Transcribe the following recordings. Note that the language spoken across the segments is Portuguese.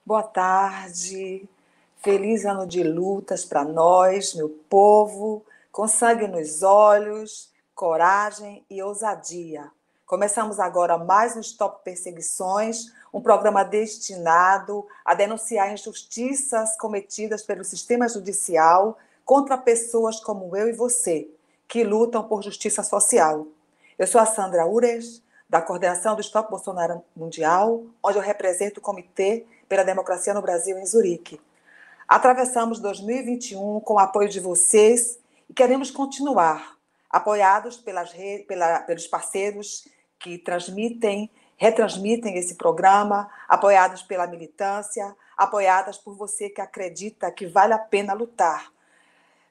Boa tarde, feliz ano de lutas para nós, meu povo, com sangue nos olhos, coragem e ousadia. Começamos agora mais um Stop Perseguições, um programa destinado a denunciar injustiças cometidas pelo sistema judicial contra pessoas como eu e você, que lutam por justiça social. Eu sou a Sandra Ures, da coordenação do Stop Bolsonaro Mundial, onde eu represento o Comitê pela Democracia no Brasil, em Zurique. Atravessamos 2021 com o apoio de vocês e queremos continuar, apoiados pelos parceiros que retransmitem esse programa, apoiados pela militância, apoiadas por você que acredita que vale a pena lutar.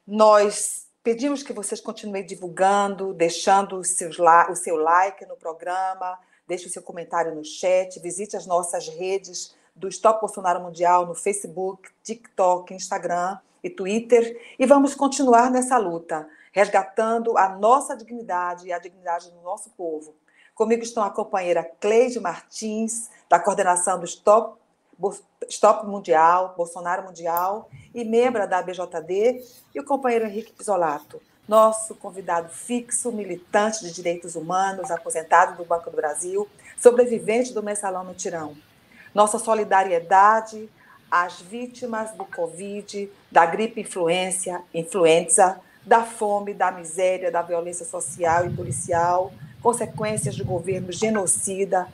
Nós pedimos que vocês continuem divulgando, deixando o seu like no programa, deixe o seu comentário no chat, visite as nossas redes do Stop Bolsonaro Mundial no Facebook, TikTok, Instagram e Twitter, e vamos continuar nessa luta, resgatando a nossa dignidade e a dignidade do nosso povo. Comigo estão a companheira Cleide Martins, da coordenação do Stop Mundial, Bolsonaro Mundial, e membro da ABJD, e o companheiro Henrique Pisolato, nosso convidado fixo, militante de direitos humanos, aposentado do Banco do Brasil, sobrevivente do Mensalão Mutirão. Nossa solidariedade às vítimas do Covid, da gripe influenza, da fome, da miséria, da violência social e policial, consequências do governo genocida,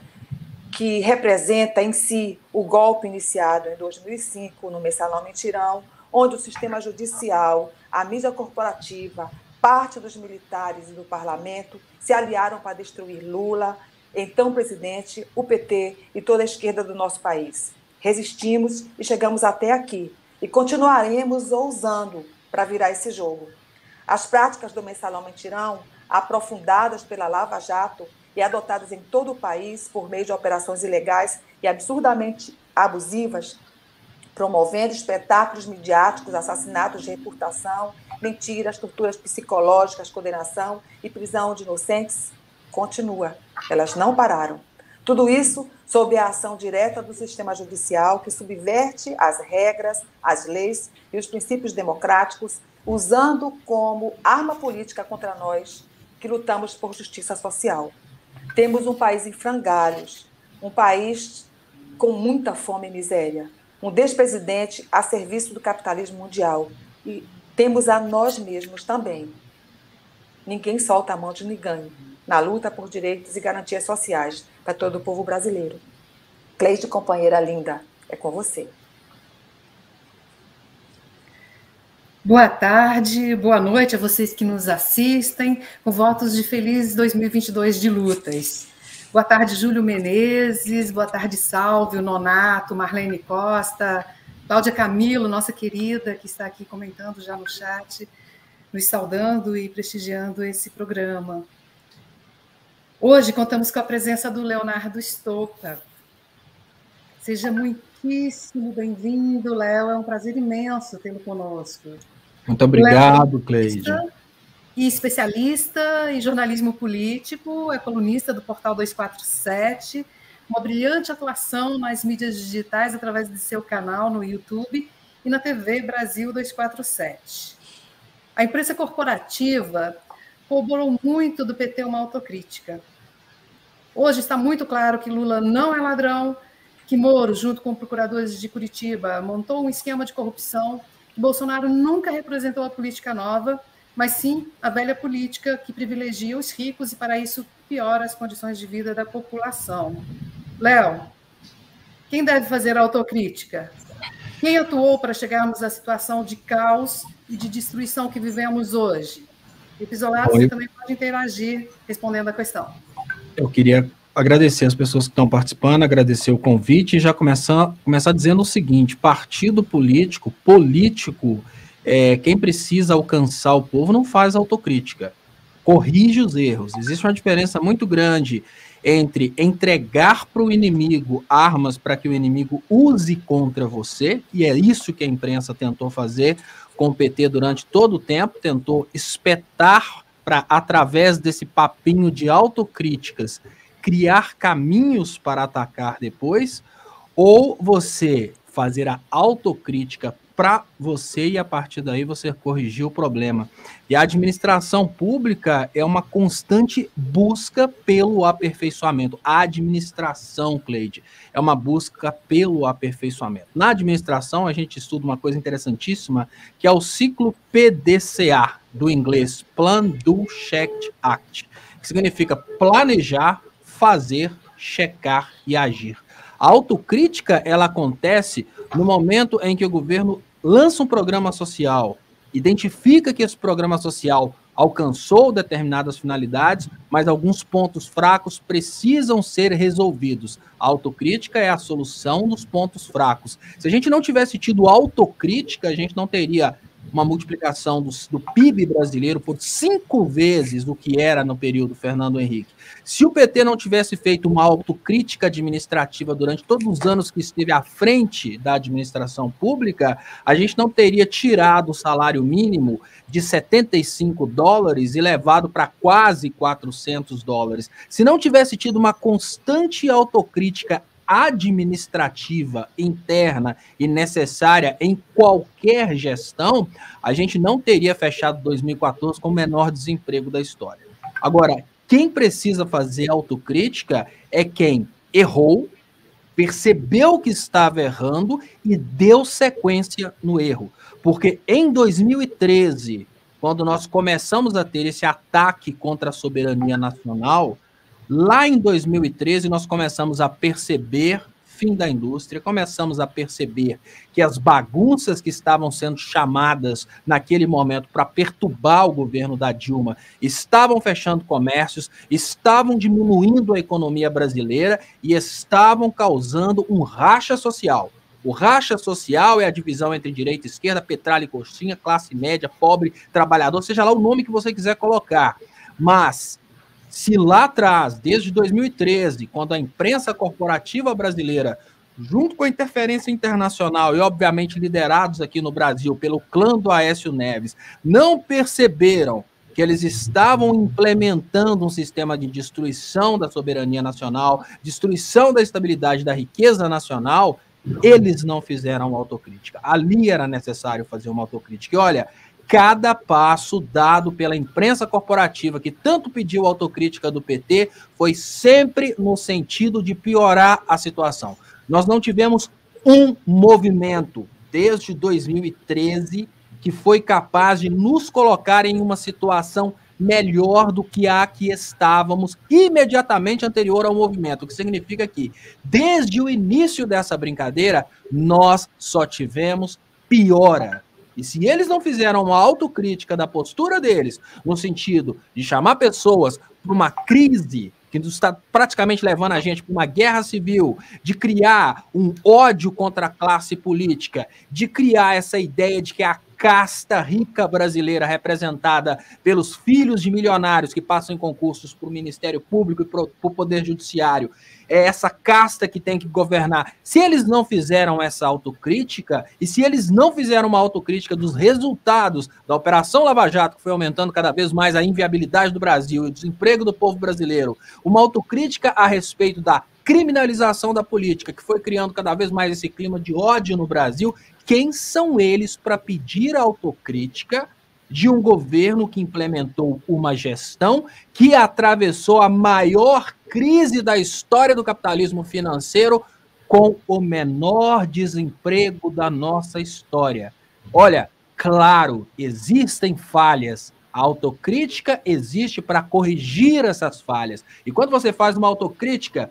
que representa em si o golpe iniciado em 2005 no Mensalão Mutirão, onde o sistema judicial, a mídia corporativa, parte dos militares e do parlamento se aliaram para destruir Lula, então presidente, o PT e toda a esquerda do nosso país. Resistimos e chegamos até aqui e continuaremos ousando para virar esse jogo. As práticas do Mensalão Mutirão, aprofundadas pela Lava Jato e adotadas em todo o país por meio de operações ilegais e absurdamente abusivas, promovendo espetáculos midiáticos, assassinatos de reputação, mentiras, torturas psicológicas, condenação e prisão de inocentes, continua. Elas não pararam. Tudo isso sob a ação direta do sistema judicial que subverte as regras, as leis e os princípios democráticos, usando como arma política contra nós que lutamos por justiça social. Temos um país em frangalhos, um país com muita fome e miséria, um despresidente a serviço do capitalismo mundial. E temos a nós mesmos também. Ninguém solta a mão de ninguém na luta por direitos e garantias sociais para todo o povo brasileiro. Cleide, companheira linda, é com você. Boa tarde, boa noite a vocês que nos assistem, com votos de feliz 2022 de lutas. Boa tarde, Júlio Menezes, boa tarde, Salve, o Nonato, Marlene Costa, Cláudia Camilo, nossa querida, que está aqui comentando já no chat, nos saudando e prestigiando esse programa. Hoje contamos com a presença do Leonardo Stocca. Seja muitíssimo bem-vindo, Léo, é um prazer imenso tê-lo conosco. Muito obrigado, Cleide. E especialista em jornalismo político, é colunista do Portal 247, uma brilhante atuação nas mídias digitais através de seu canal no YouTube e na TV Brasil 247. A imprensa corporativa cobrou muito do PT uma autocrítica. Hoje está muito claro que Lula não é ladrão, que Moro, junto com procuradores de Curitiba, montou um esquema de corrupção, que Bolsonaro nunca representou a política nova, mas sim a velha política que privilegia os ricos e, para isso, piora as condições de vida da população. Léo, quem deve fazer a autocrítica? Quem atuou para chegarmos à situação de caos e de destruição que vivemos hoje? E Pisolato, você também pode interagir respondendo a questão. Eu queria agradecer as pessoas que estão participando, agradecer o convite e já começar dizendo o seguinte: partido político, quem precisa alcançar o povo não faz autocrítica, corrige os erros. Existe uma diferença muito grande entre entregar para o inimigo armas para que o inimigo use contra você, e é isso que a imprensa tentou fazer com o PT durante todo o tempo, tentou espetar para, através desse papinho de autocríticas, criar caminhos para atacar depois, ou você fazer a autocrítica para você e a partir daí você corrigir o problema. E a administração pública é uma constante busca pelo aperfeiçoamento. A administração, Cleide, é uma busca pelo aperfeiçoamento. Na administração, a gente estuda uma coisa interessantíssima, que é o ciclo PDCA, do inglês Plan, Do, Check, Act, que significa planejar, fazer, checar e agir. A autocrítica, ela acontece no momento em que o governo lança um programa social, identifica que esse programa social alcançou determinadas finalidades, mas alguns pontos fracos precisam ser resolvidos. A autocrítica é a solução dos pontos fracos. Se a gente não tivesse tido autocrítica, a gente não teria uma multiplicação do PIB brasileiro por 5 vezes o que era no período Fernando Henrique. Se o PT não tivesse feito uma autocrítica administrativa durante todos os anos que esteve à frente da administração pública, a gente não teria tirado o salário mínimo de $75 e levado para quase $400. Se não tivesse tido uma constante autocrítica administrativa, interna e necessária em qualquer gestão, a gente não teria fechado 2014 com o menor desemprego da história. Agora, quem precisa fazer autocrítica é quem errou, percebeu que estava errando e deu sequência no erro. Porque em 2013, quando nós começamos a ter esse ataque contra a soberania nacional, lá em 2013, nós começamos a perceber fim da indústria, começamos a perceber que as bagunças que estavam sendo chamadas naquele momento para perturbar o governo da Dilma estavam fechando comércios, estavam diminuindo a economia brasileira e estavam causando um racha social. O racha social é a divisão entre direita e esquerda, petralha e coxinha, classe média, pobre, trabalhador, seja lá o nome que você quiser colocar. Mas se lá atrás, desde 2013, quando a imprensa corporativa brasileira, junto com a interferência internacional e, obviamente, liderados aqui no Brasil pelo clã do Aécio Neves, não perceberam que eles estavam implementando um sistema de destruição da soberania nacional, destruição da estabilidade da riqueza nacional, eles não fizeram uma autocrítica. Ali era necessário fazer uma autocrítica. E olha, cada passo dado pela imprensa corporativa, que tanto pediu autocrítica do PT, foi sempre no sentido de piorar a situação. Nós não tivemos um movimento desde 2013 que foi capaz de nos colocar em uma situação melhor do que a que estávamos imediatamente anterior ao movimento, o que significa que, desde o início dessa brincadeira, nós só tivemos piora. E se eles não fizeram uma autocrítica da postura deles, no sentido de chamar pessoas para uma crise que está praticamente levando a gente para uma guerra civil, de criar um ódio contra a classe política, de criar essa ideia de que a casta rica brasileira, representada pelos filhos de milionários que passam em concursos para o Ministério Público e para o Poder Judiciário, é essa casta que tem que governar. Se eles não fizeram essa autocrítica, e se eles não fizeram uma autocrítica dos resultados da Operação Lava Jato, que foi aumentando cada vez mais a inviabilidade do Brasil e o desemprego do povo brasileiro, uma autocrítica a respeito da criminalização da política, que foi criando cada vez mais esse clima de ódio no Brasil, quem são eles para pedir autocrítica de um governo que implementou uma gestão que atravessou a maior crise da história do capitalismo financeiro com o menor desemprego da nossa história? Olha, claro, existem falhas. A autocrítica existe para corrigir essas falhas. E quando você faz uma autocrítica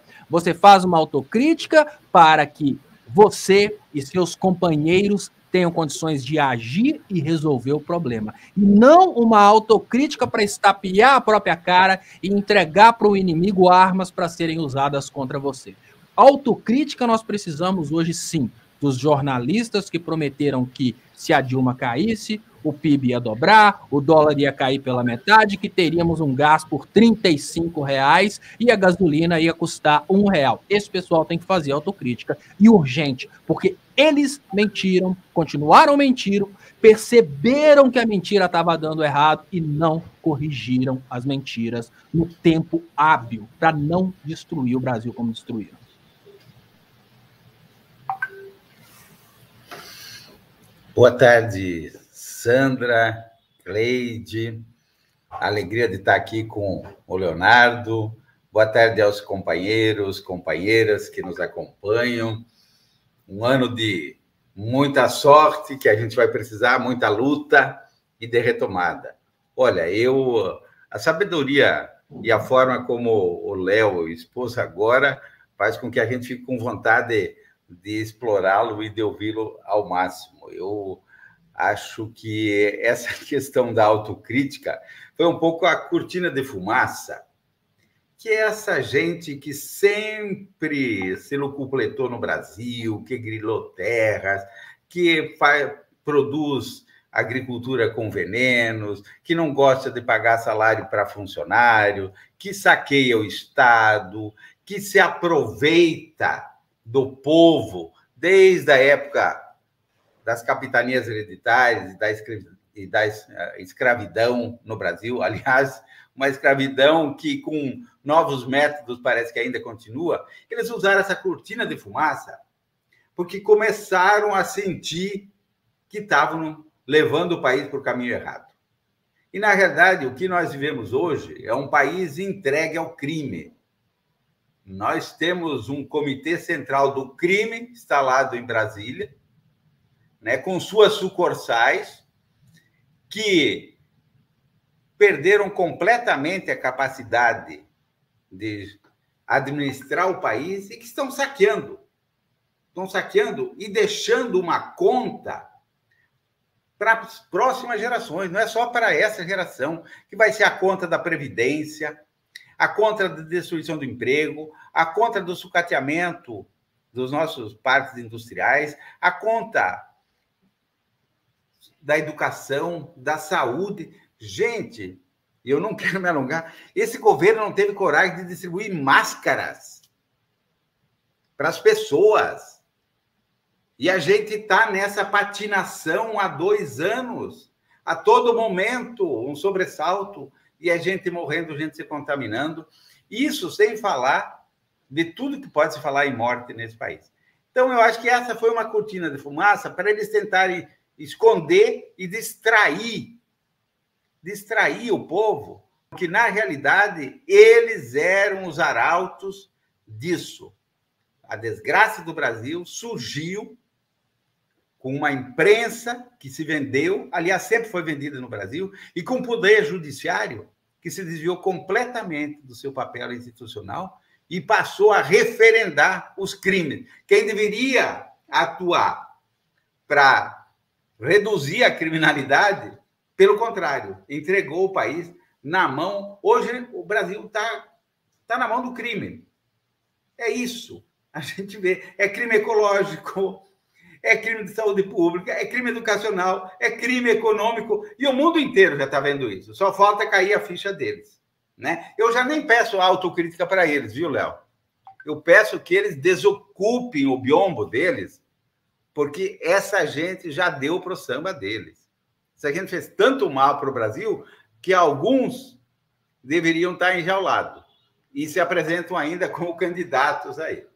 para que você e seus companheiros tenham condições de agir e resolver o problema. E não uma autocrítica para estapear a própria cara e entregar para o inimigo armas para serem usadas contra você. Autocrítica nós precisamos hoje, sim, dos jornalistas que prometeram que se a Dilma caísse, o PIB ia dobrar, o dólar ia cair pela metade, que teríamos um gás por R$35 e a gasolina ia custar R$1. Esse pessoal tem que fazer autocrítica e urgente, porque eles mentiram, continuaram mentindo, perceberam que a mentira estava dando errado e não corrigiram as mentiras no tempo hábil para não destruir o Brasil como destruíram. Boa tarde, Sandra, Cleide. Alegria de estar aqui com o Leonardo. Boa tarde aos companheiros, companheiras que nos acompanham. Um ano de muita sorte, que a gente vai precisar, muita luta e de retomada. Olha, a sabedoria e a forma como o Léo expôs agora faz com que a gente fique com vontade de explorá-lo e de ouvi-lo ao máximo. Eu acho que essa questão da autocrítica foi um pouco a cortina de fumaça, que é essa gente que sempre se locupletou no Brasil, que grilou terras, que produz agricultura com venenos, que não gosta de pagar salário para funcionário, que saqueia o Estado, que se aproveita do povo desde a época das capitanias hereditárias e da escravidão no Brasil. Aliás, uma escravidão que, com novos métodos, parece que ainda continua. Eles usaram essa cortina de fumaça porque começaram a sentir que estavam levando o país para o caminho errado. E, na realidade, o que nós vivemos hoje é um país entregue ao crime. Nós temos um Comitê Central do Crime instalado em Brasília, né, com suas sucursais, que perderam completamente a capacidade de administrar o país e que estão saqueando e deixando uma conta para as próximas gerações, não é só para essa geração, que vai ser a conta da Previdência, a conta da destruição do emprego, a conta do sucateamento dos nossos parques industriais, a conta da educação, da saúde. Gente, eu não quero me alongar, esse governo não teve coragem de distribuir máscaras para as pessoas. E a gente está nessa patinação há 2 anos, a todo momento, um sobressalto, e a gente morrendo, gente se contaminando. Isso sem falar de tudo que pode se falar em morte nesse país. Então, eu acho que essa foi uma cortina de fumaça para eles tentarem esconder e distrair o povo, porque, na realidade, eles eram os arautos disso. A desgraça do Brasil surgiu com uma imprensa que se vendeu, aliás, sempre foi vendida no Brasil, e com um poder judiciário que se desviou completamente do seu papel institucional e passou a referendar os crimes. Quem deveria atuar para reduzir a criminalidade, pelo contrário, entregou o país na mão. Hoje, o Brasil está na mão do crime. É isso. A gente vê. É crime ecológico, é crime de saúde pública, é crime educacional, é crime econômico, e o mundo inteiro já está vendo isso. Só falta cair a ficha deles, né? Eu já nem peço autocrítica para eles, viu, Léo? Eu peço que eles desocupem o biombo deles, porque essa gente já deu para o samba deles. Essa gente fez tanto mal para o Brasil que alguns deveriam estar enjaulados e se apresentam ainda como candidatos a ele.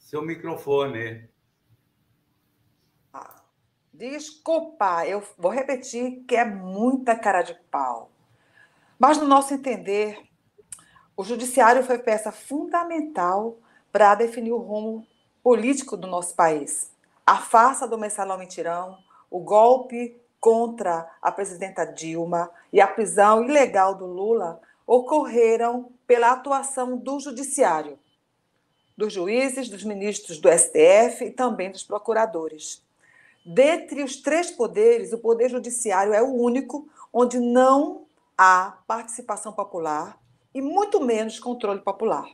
Seu microfone. Desculpa, eu vou repetir que é muita cara de pau. Mas, no nosso entender, o judiciário foi peça fundamental para definir o rumo político do nosso país. A farsa do mensalão mentirão, o golpe contra a presidenta Dilma e a prisão ilegal do Lula ocorreram pela atuação do judiciário, dos juízes, dos ministros do STF e também dos procuradores. Dentre os 3 poderes, o Poder Judiciário é o único onde não há participação popular e muito menos controle popular.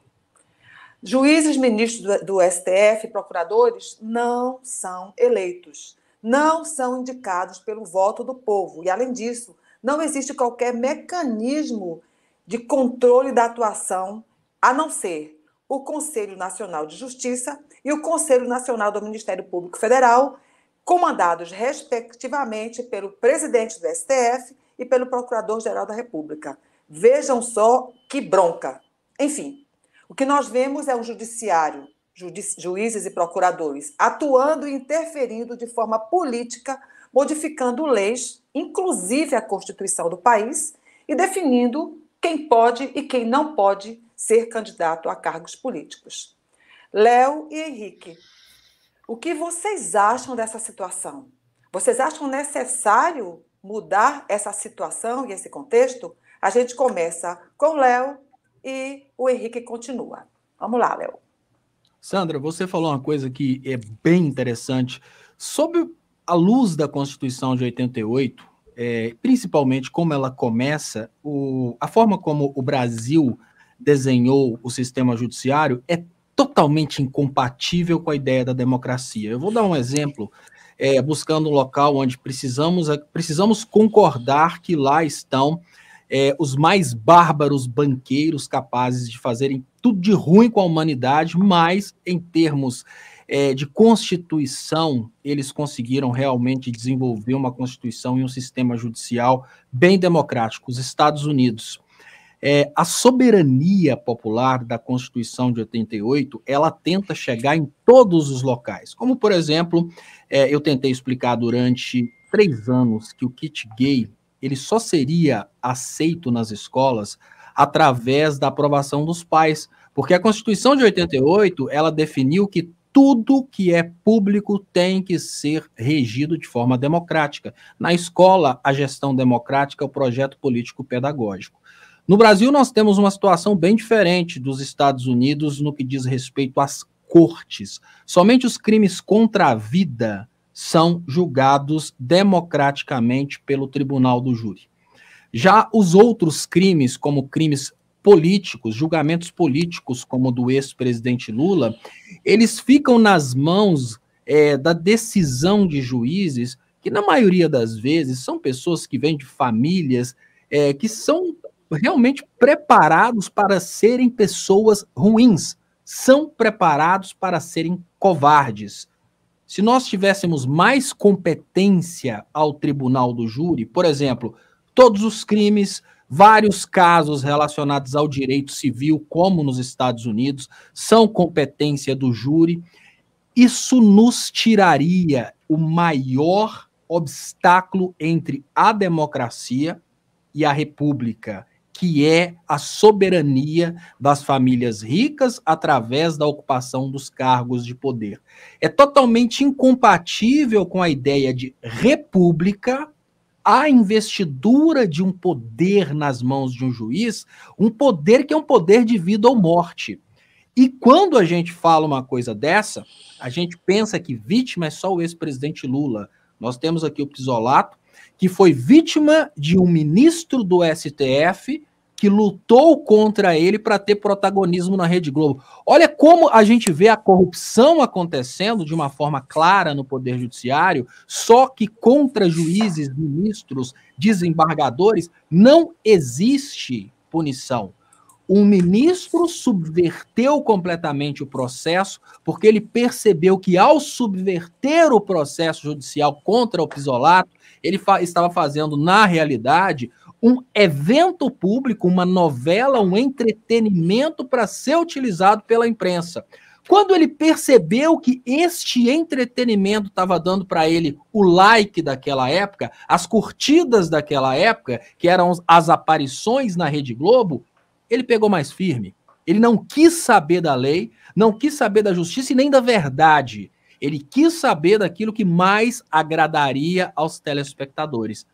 Juízes, ministros do STF e procuradores não são eleitos, não são indicados pelo voto do povo. E, além disso, não existe qualquer mecanismo de controle da atuação, a não ser o Conselho Nacional de Justiça e o Conselho Nacional do Ministério Público Federal, comandados, respectivamente, pelo presidente do STF e pelo Procurador-Geral da República. Vejam só que bronca. Enfim, O que nós vemos é um judiciário, juízes e procuradores, atuando e interferindo de forma política, modificando leis, inclusive a Constituição do país, e definindo quem pode e quem não pode ser candidato a cargos políticos. Léo e Henrique, o que vocês acham dessa situação? Vocês acham necessário mudar essa situação e esse contexto? A gente começa com o Léo e o Henrique continua. Vamos lá, Léo. Sandra, você falou uma coisa que é bem interessante. Sob a luz da Constituição de 88, principalmente como ela começa, a forma como o Brasil desenhou o sistema judiciário é totalmente incompatível com a ideia da democracia. Eu vou dar um exemplo, buscando um local onde precisamos concordar que lá estão os mais bárbaros banqueiros capazes de fazerem tudo de ruim com a humanidade, mas em termos de Constituição, eles conseguiram realmente desenvolver uma Constituição e um sistema judicial bem democrático. Os Estados Unidos. A soberania popular da Constituição de 88, ela tenta chegar em todos os locais. Como, por exemplo, eu tentei explicar durante 3 anos que o kit gay ele só seria aceito nas escolas através da aprovação dos pais, porque a Constituição de 88, ela definiu que tudo que é público tem que ser regido de forma democrática. Na escola, a gestão democrática é o projeto político-pedagógico. No Brasil, nós temos uma situação bem diferente dos Estados Unidos no que diz respeito às cortes. Somente os crimes contra a vida são julgados democraticamente pelo tribunal do júri. Já os outros crimes, como crimes políticos, julgamentos políticos, como o do ex-presidente Lula, eles ficam nas mãos da decisão de juízes, que na maioria das vezes são pessoas que vêm de famílias que são realmente preparados para serem pessoas ruins, são preparados para serem covardes. Se nós tivéssemos mais competência ao tribunal do júri, por exemplo, todos os crimes, vários casos relacionados ao direito civil, como nos Estados Unidos, são competência do júri, isso nos tiraria o maior obstáculo entre a democracia e a república, que é a soberania das famílias ricas através da ocupação dos cargos de poder. É totalmente incompatível com a ideia de república a investidura de um poder nas mãos de um juiz, um poder que é um poder de vida ou morte. E quando a gente fala uma coisa dessa, a gente pensa que vítima é só o ex-presidente Lula. Nós temos aqui o Pizolato, que foi vítima de um ministro do STF que lutou contra ele para ter protagonismo na Rede Globo. Olha como a gente vê a corrupção acontecendo de uma forma clara no Poder Judiciário, só que contra juízes, ministros, desembargadores, não existe punição. Um ministro subverteu completamente o processo porque ele percebeu que, ao subverter o processo judicial contra o Pizolato, ele estava fazendo, na realidade, um evento público, uma novela, um entretenimento para ser utilizado pela imprensa. Quando ele percebeu que este entretenimento estava dando para ele o like daquela época, as curtidas daquela época, que eram as aparições na Rede Globo, ele pegou mais firme. Ele não quis saber da lei, não quis saber da justiça e nem da verdade. Ele quis saber daquilo que mais agradaria aos telespectadores.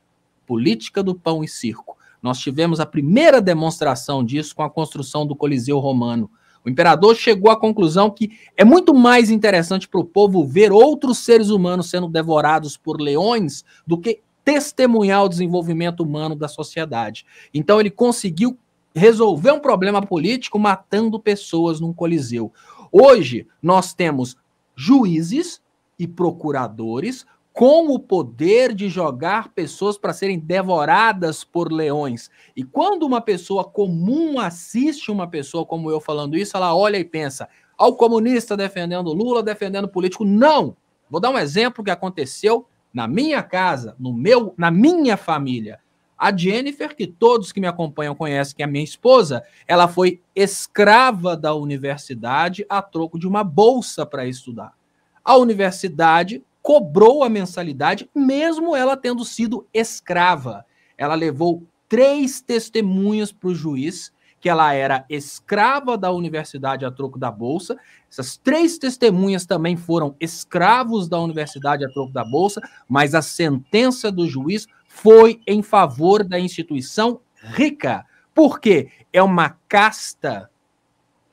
Política do pão e circo. Nós tivemos a primeira demonstração disso com a construção do Coliseu Romano. O imperador chegou à conclusão que é muito mais interessante para o povo ver outros seres humanos sendo devorados por leões do que testemunhar o desenvolvimento humano da sociedade. Então ele conseguiu resolver um problema político matando pessoas num coliseu. Hoje, nós temos juízes e procuradores com o poder de jogar pessoas para serem devoradas por leões. E quando uma pessoa comum assiste uma pessoa como eu falando isso, ela olha e pensa, ao comunista defendendo Lula, defendendo político. Não! Vou dar um exemplo que aconteceu na minha casa, na minha família. A Jennifer, que todos que me acompanham conhecem, que é a minha esposa, ela foi escrava da universidade a troco de uma bolsa para estudar. A universidade cobrou a mensalidade, mesmo ela tendo sido escrava. Ela levou 3 testemunhas para o juiz, que ela era escrava da universidade a troco da bolsa. Essas 3 testemunhas também foram escravos da universidade a troco da bolsa, mas a sentença do juiz foi em favor da instituição rica. Por quê? É uma casta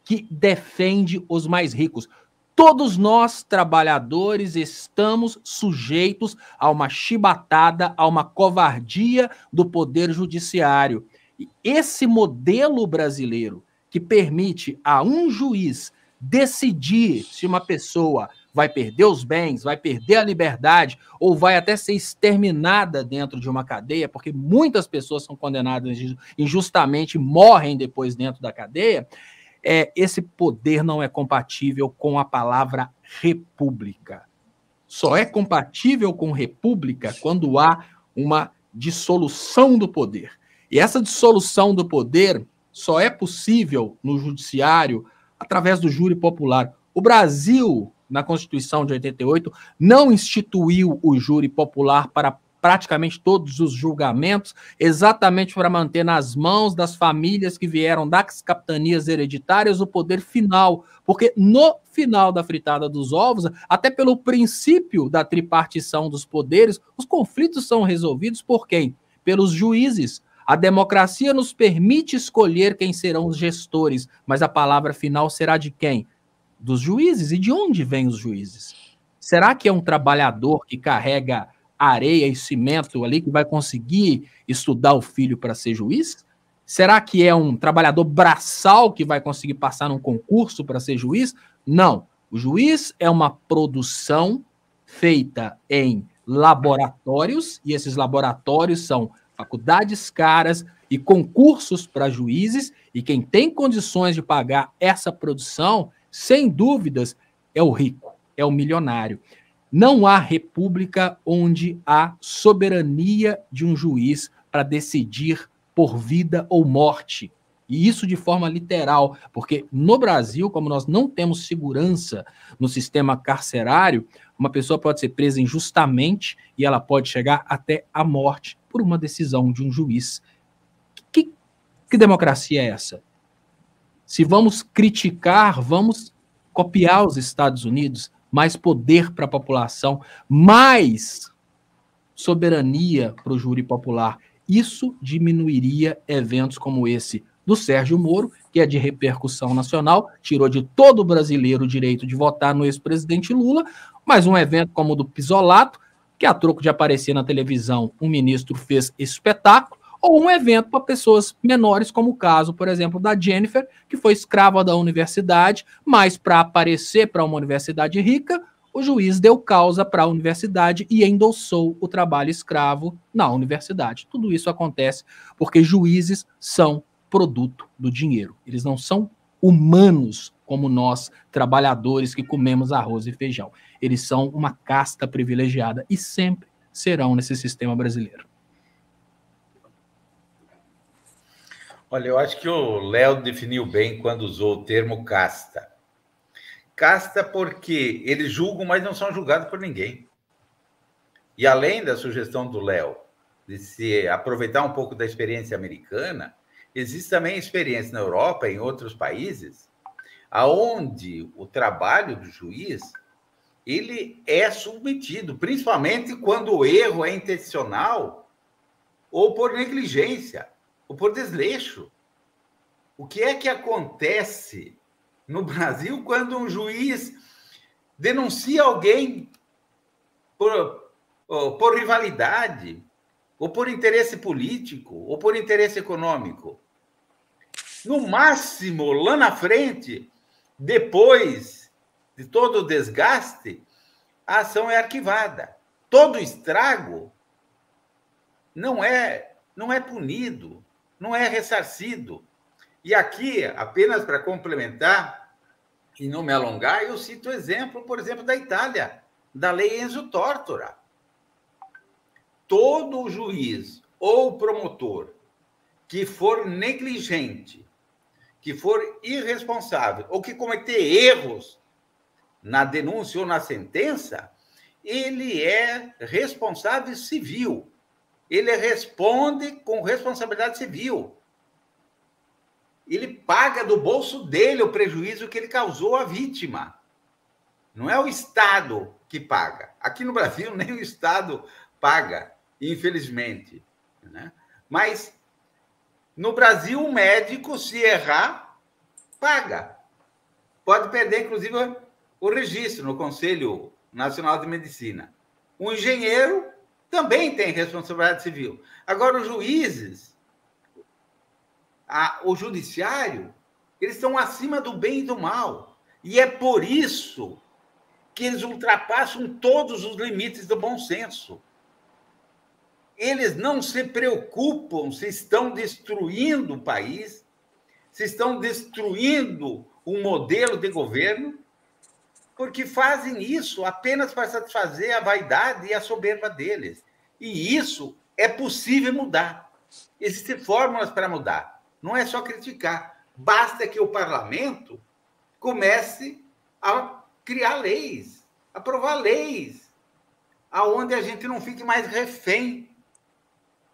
que defende os mais ricos. Todos nós, trabalhadores, estamos sujeitos a uma chibatada, a uma covardia do poder judiciário. E esse modelo brasileiro que permite a um juiz decidir se uma pessoa vai perder os bens, vai perder a liberdade ou vai até ser exterminada dentro de uma cadeia, porque muitas pessoas são condenadas injustamente e morrem depois dentro da cadeia, esse poder não é compatível com a palavra república. Só é compatível com república quando há uma dissolução do poder. E essa dissolução do poder só é possível no judiciário através do júri popular. O Brasil, na Constituição de 88, não instituiu o júri popular para praticamente todos os julgamentos, exatamente para manter nas mãos das famílias que vieram das capitanias hereditárias o poder final, porque no final da fritada dos ovos, até pelo princípio da tripartição dos poderes, os conflitos são resolvidos por quem? Pelos juízes. A democracia nos permite escolher quem serão os gestores, mas a palavra final será de quem? Dos juízes. E de onde vêm os juízes? Será que é um trabalhador que carrega areia e cimento ali que vai conseguir estudar o filho para ser juiz? Será que é um trabalhador braçal que vai conseguir passar num concurso para ser juiz? Não. O juiz é uma produção feita em laboratórios, e esses laboratórios são faculdades caras e concursos para juízes, e quem tem condições de pagar essa produção, sem dúvidas, é o rico, é o milionário. Não há república onde há soberania de um juiz para decidir por vida ou morte. E isso de forma literal, porque no Brasil, como nós não temos segurança no sistema carcerário, uma pessoa pode ser presa injustamente e ela pode chegar até a morte por uma decisão de um juiz. Que democracia é essa? Se vamos criticar, vamos copiar os Estados Unidos, mais poder para a população, mais soberania para o júri popular. Isso diminuiria eventos como esse do Sérgio Moro, que é de repercussão nacional, tirou de todo brasileiro o direito de votar no ex-presidente Lula, mas um evento como o do Pisolato, que a troco de aparecer na televisão, um ministro fez espetáculo, ou um evento para pessoas menores, como o caso, por exemplo, da Jennifer, que foi escrava da universidade, mas para aparecer para uma universidade rica, o juiz deu causa para a universidade e endossou o trabalho escravo na universidade. Tudo isso acontece porque juízes são produto do dinheiro. Eles não são humanos como nós, trabalhadores que comemos arroz e feijão. Eles são uma casta privilegiada e sempre serão nesse sistema brasileiro. Olha, eu acho que o Léo definiu bem quando usou o termo casta. Casta porque eles julgam, mas não são julgados por ninguém. E além da sugestão do Léo de se aproveitar um pouco da experiência americana, existe também experiência na Europa e em outros países, aonde o trabalho do juiz ele é submetido, principalmente quando o erro é intencional ou por negligência, ou por desleixo. O que é que acontece no Brasil quando um juiz denuncia alguém por rivalidade, ou por interesse político, ou por interesse econômico? No máximo, lá na frente, depois de todo o desgaste, a ação é arquivada. Todo estrago não é punido, não é ressarcido. E aqui, apenas para complementar e não me alongar, eu cito o exemplo, por exemplo, da Itália, da lei Enzo Tortora. Todo juiz ou promotor que for negligente, que for irresponsável, ou que cometer erros na denúncia ou na sentença, ele é responsável civil. Ele responde com responsabilidade civil. Ele paga do bolso dele o prejuízo que ele causou à vítima. Não é o Estado que paga. Aqui no Brasil, nem o Estado paga, infelizmente. Né? Mas, no Brasil, o médico, se errar, paga. Pode perder, inclusive, o registro no Conselho Nacional de Medicina. O engenheiro também tem responsabilidade civil. Agora, os juízes, o judiciário, eles estão acima do bem e do mal. E é por isso que eles ultrapassam todos os limites do bom senso. Eles não se preocupam se estão destruindo o país, se estão destruindo um modelo de governo, porque fazem isso apenas para satisfazer a vaidade e a soberba deles. E isso é possível mudar. Existem fórmulas para mudar. Não é só criticar. Basta que o parlamento comece a criar leis, aprovar leis, aonde a gente não fique mais refém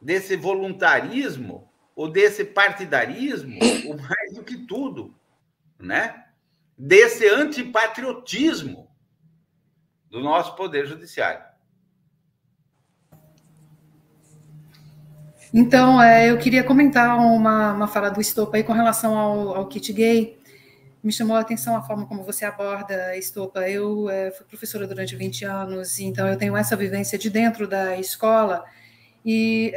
desse voluntarismo ou desse partidarismo, ou mais do que tudo, né? Desse antipatriotismo do nosso Poder Judiciário. Então, eu queria comentar uma fala do Estopa aí com relação ao kit gay. Me chamou a atenção a forma como você aborda, Estopa. Eu fui professora durante 20 anos, então eu tenho essa vivência de dentro da escola e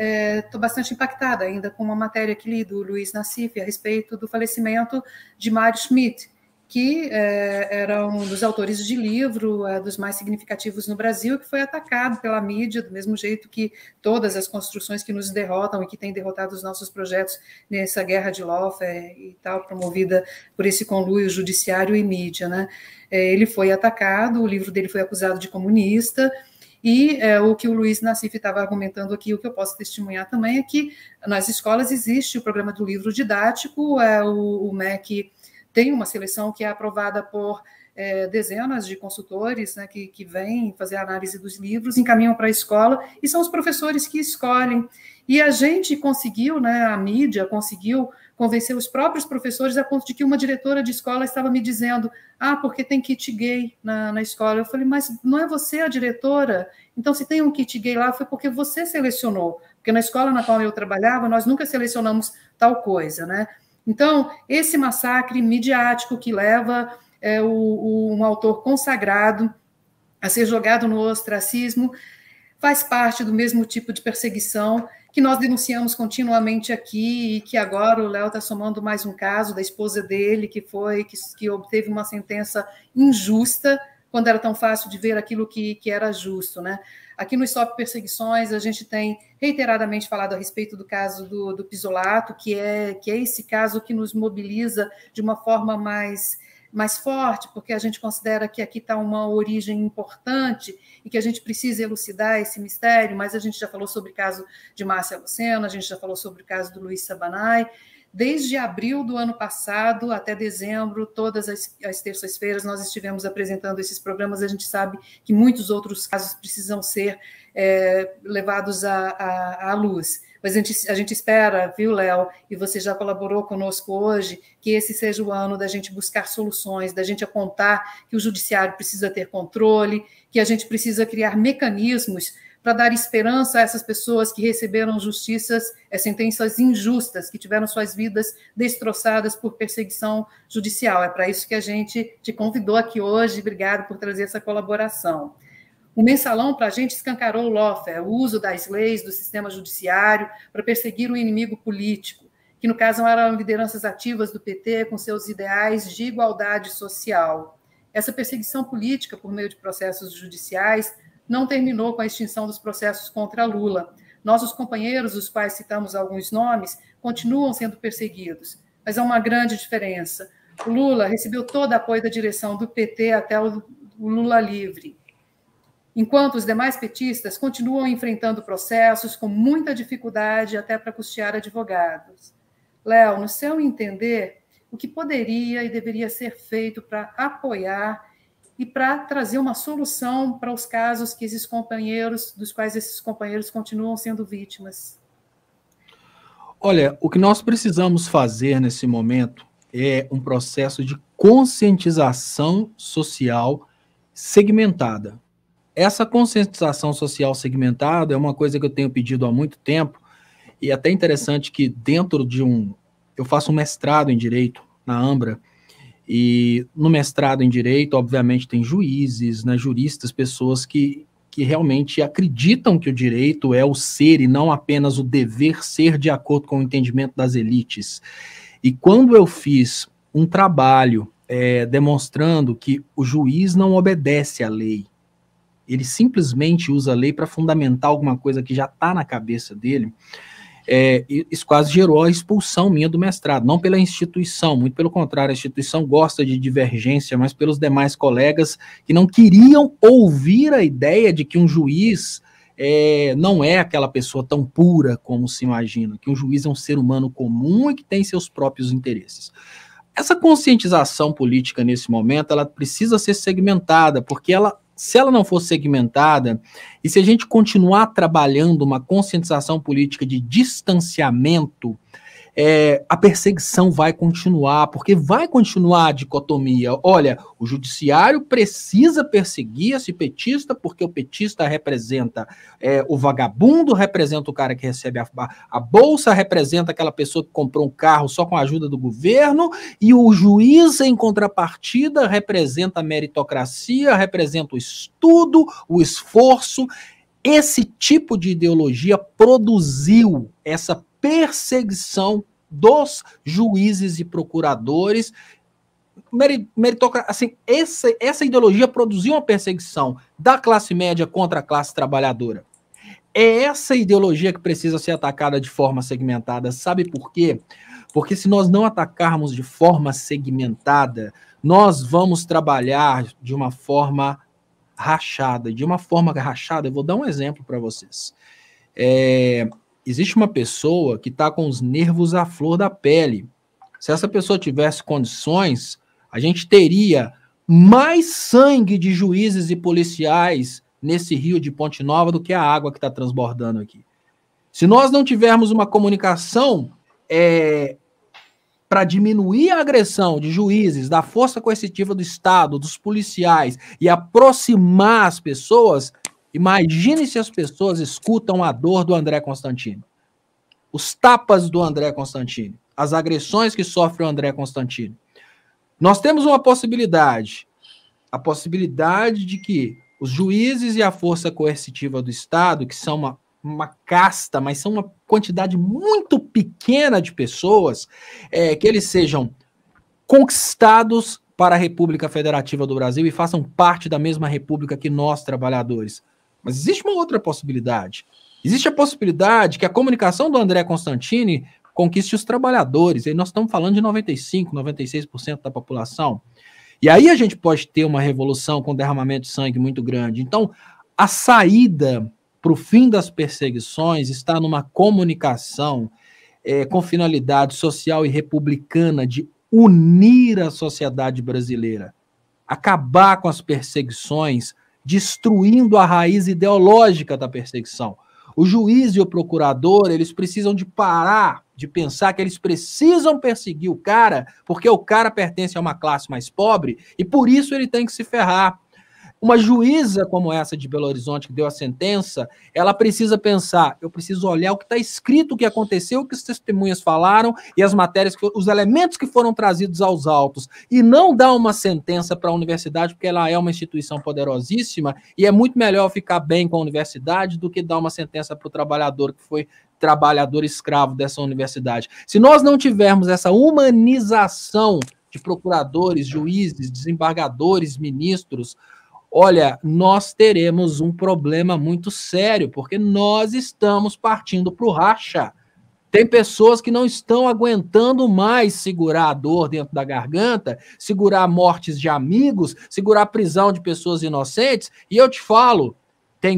estou bastante impactada ainda com uma matéria que li do Luiz Nassif a respeito do falecimento de Mário Schmidt, que era um dos autores de livro, dos mais significativos no Brasil, que foi atacado pela mídia, do mesmo jeito que todas as construções que nos derrotam e que têm derrotado os nossos projetos nessa guerra de lawfare e tal, promovida por esse conluio judiciário e mídia, né? Ele foi atacado, o livro dele foi acusado de comunista, e o que o Luiz Nassif estava argumentando aqui, o que eu posso testemunhar também, é que nas escolas existe o programa do livro didático, o MEC tem uma seleção que é aprovada por dezenas de consultores, né, que vêm fazer a análise dos livros, encaminham para a escola, e são os professores que escolhem. E a gente conseguiu, né, a mídia conseguiu convencer os próprios professores a ponto de que uma diretora de escola estava me dizendo, porque tem kit gay na escola. Eu falei, mas não é você a diretora? Então, se tem um kit gay lá, foi porque você selecionou. Porque na escola na qual eu trabalhava, nós nunca selecionamos tal coisa, né? Então, esse massacre midiático que leva um autor consagrado a ser jogado no ostracismo faz parte do mesmo tipo de perseguição que nós denunciamos continuamente aqui e que agora o Léo está somando mais um caso da esposa dele, que obteve uma sentença injusta, quando era tão fácil de ver aquilo que era justo, né? Aqui no Stop Perseguições, a gente tem reiteradamente falado a respeito do caso do Pisolato, que é esse caso que nos mobiliza de uma forma mais forte, porque a gente considera que aqui está uma origem importante e que a gente precisa elucidar esse mistério, mas a gente já falou sobre o caso de Márcia Lucena, a gente já falou sobre o caso do Luiz Sabanai. Desde abril do ano passado até dezembro, todas as terças-feiras, nós estivemos apresentando esses programas. A gente sabe que muitos outros casos precisam ser levados à luz. Mas a gente espera, viu, Léo, e você já colaborou conosco hoje, que esse seja o ano da gente buscar soluções, da gente apontar que o judiciário precisa ter controle, que a gente precisa criar mecanismos para dar esperança a essas pessoas que receberam sentenças injustas, que tiveram suas vidas destroçadas por perseguição judicial. É para isso que a gente te convidou aqui hoje. Obrigado por trazer essa colaboração. O mensalão, para a gente, escancarou o lawfare, o uso das leis do sistema judiciário para perseguir um inimigo político, que, no caso, eram lideranças ativas do PT com seus ideais de igualdade social. Essa perseguição política por meio de processos judiciais não terminou com a extinção dos processos contra Lula. Nossos companheiros, os quais citamos alguns nomes, continuam sendo perseguidos, mas há uma grande diferença. O Lula recebeu todo o apoio da direção do PT até o Lula livre. enquanto os demais petistas continuam enfrentando processos com muita dificuldade até para custear advogados. Léo, no seu entender, o que poderia e deveria ser feito para apoiar e para trazer uma solução para os casos que esses companheiros, dos quais esses companheiros continuam sendo vítimas? Olha, o que nós precisamos fazer nesse momento é um processo de conscientização social segmentada. Essa conscientização social segmentada é uma coisa que eu tenho pedido há muito tempo, e é até interessante que dentro de eu faço um mestrado em Direito na Ambra, e no mestrado em Direito, obviamente, tem juízes, né, juristas, pessoas que realmente acreditam que o direito é o ser e não apenas o dever ser de acordo com o entendimento das elites. E quando eu fiz um trabalho demonstrando que o juiz não obedece à lei, ele simplesmente usa a lei para fundamentar alguma coisa que já está na cabeça dele, isso quase gerou a expulsão minha do mestrado, não pela instituição, muito pelo contrário, a instituição gosta de divergência, mas pelos demais colegas que não queriam ouvir a ideia de que um juiz não é aquela pessoa tão pura como se imagina, que um juiz é um ser humano comum e que tem seus próprios interesses. Essa conscientização política nesse momento, ela precisa ser segmentada, porque se ela não for segmentada, e se a gente continuar trabalhando uma conscientização política de distanciamento, a perseguição vai continuar, porque vai continuar a dicotomia. Olha, o judiciário precisa perseguir esse petista, porque o petista representa o vagabundo, representa o cara que recebe a bolsa, representa aquela pessoa que comprou um carro só com a ajuda do governo, e o juiz, em contrapartida, representa a meritocracia, representa o estudo, o esforço. Esse tipo de ideologia produziu essa perseguição dos juízes e procuradores. Assim, essa ideologia produziu uma perseguição da classe média contra a classe trabalhadora. É essa ideologia que precisa ser atacada de forma segmentada. Sabe por quê? Porque se nós não atacarmos de forma segmentada, nós vamos trabalhar de uma forma rachada. De uma forma rachada, eu vou dar um exemplo para vocês. Existe uma pessoa que está com os nervos à flor da pele. Se essa pessoa tivesse condições, a gente teria mais sangue de juízes e policiais nesse rio de Ponte Nova do que a água que está transbordando aqui. Se nós não tivermos uma comunicação para diminuir a agressão de juízes, da força coercitiva do Estado, dos policiais, e aproximar as pessoas, imagine se as pessoas escutam a dor do André Constantini, os tapas do André Constantini, as agressões que sofre o André Constantini. Nós temos uma possibilidade, a possibilidade de que os juízes e a força coercitiva do Estado, que são uma casta, mas são uma quantidade muito pequena de pessoas, que eles sejam conquistados para a República Federativa do Brasil e façam parte da mesma república que nós, trabalhadores. Mas existe uma outra possibilidade. Existe a possibilidade que a comunicação do André Constantini conquiste os trabalhadores. E nós estamos falando de 95%, 96% da população. E aí a gente pode ter uma revolução com derramamento de sangue muito grande. Então, a saída para o fim das perseguições está numa comunicação com finalidade social e republicana de unir a sociedade brasileira, acabar com as perseguições, destruindo a raiz ideológica da perseguição. O juiz e o procurador, eles precisam de parar de pensar que eles precisam perseguir o cara porque o cara pertence a uma classe mais pobre e por isso ele tem que se ferrar. Uma juíza como essa de Belo Horizonte que deu a sentença, ela precisa pensar, eu preciso olhar o que está escrito, o que aconteceu, o que as testemunhas falaram e as matérias, os elementos que foram trazidos aos autos, e não dar uma sentença para a universidade, porque ela é uma instituição poderosíssima e é muito melhor ficar bem com a universidade do que dar uma sentença para o trabalhador que foi trabalhador escravo dessa universidade. Se nós não tivermos essa humanização de procuradores, juízes, desembargadores, ministros, olha, nós teremos um problema muito sério, porque nós estamos partindo para o racha. Tem pessoas que não estão aguentando mais segurar a dor dentro da garganta, segurar mortes de amigos, segurar a prisão de pessoas inocentes, e eu te falo, Tem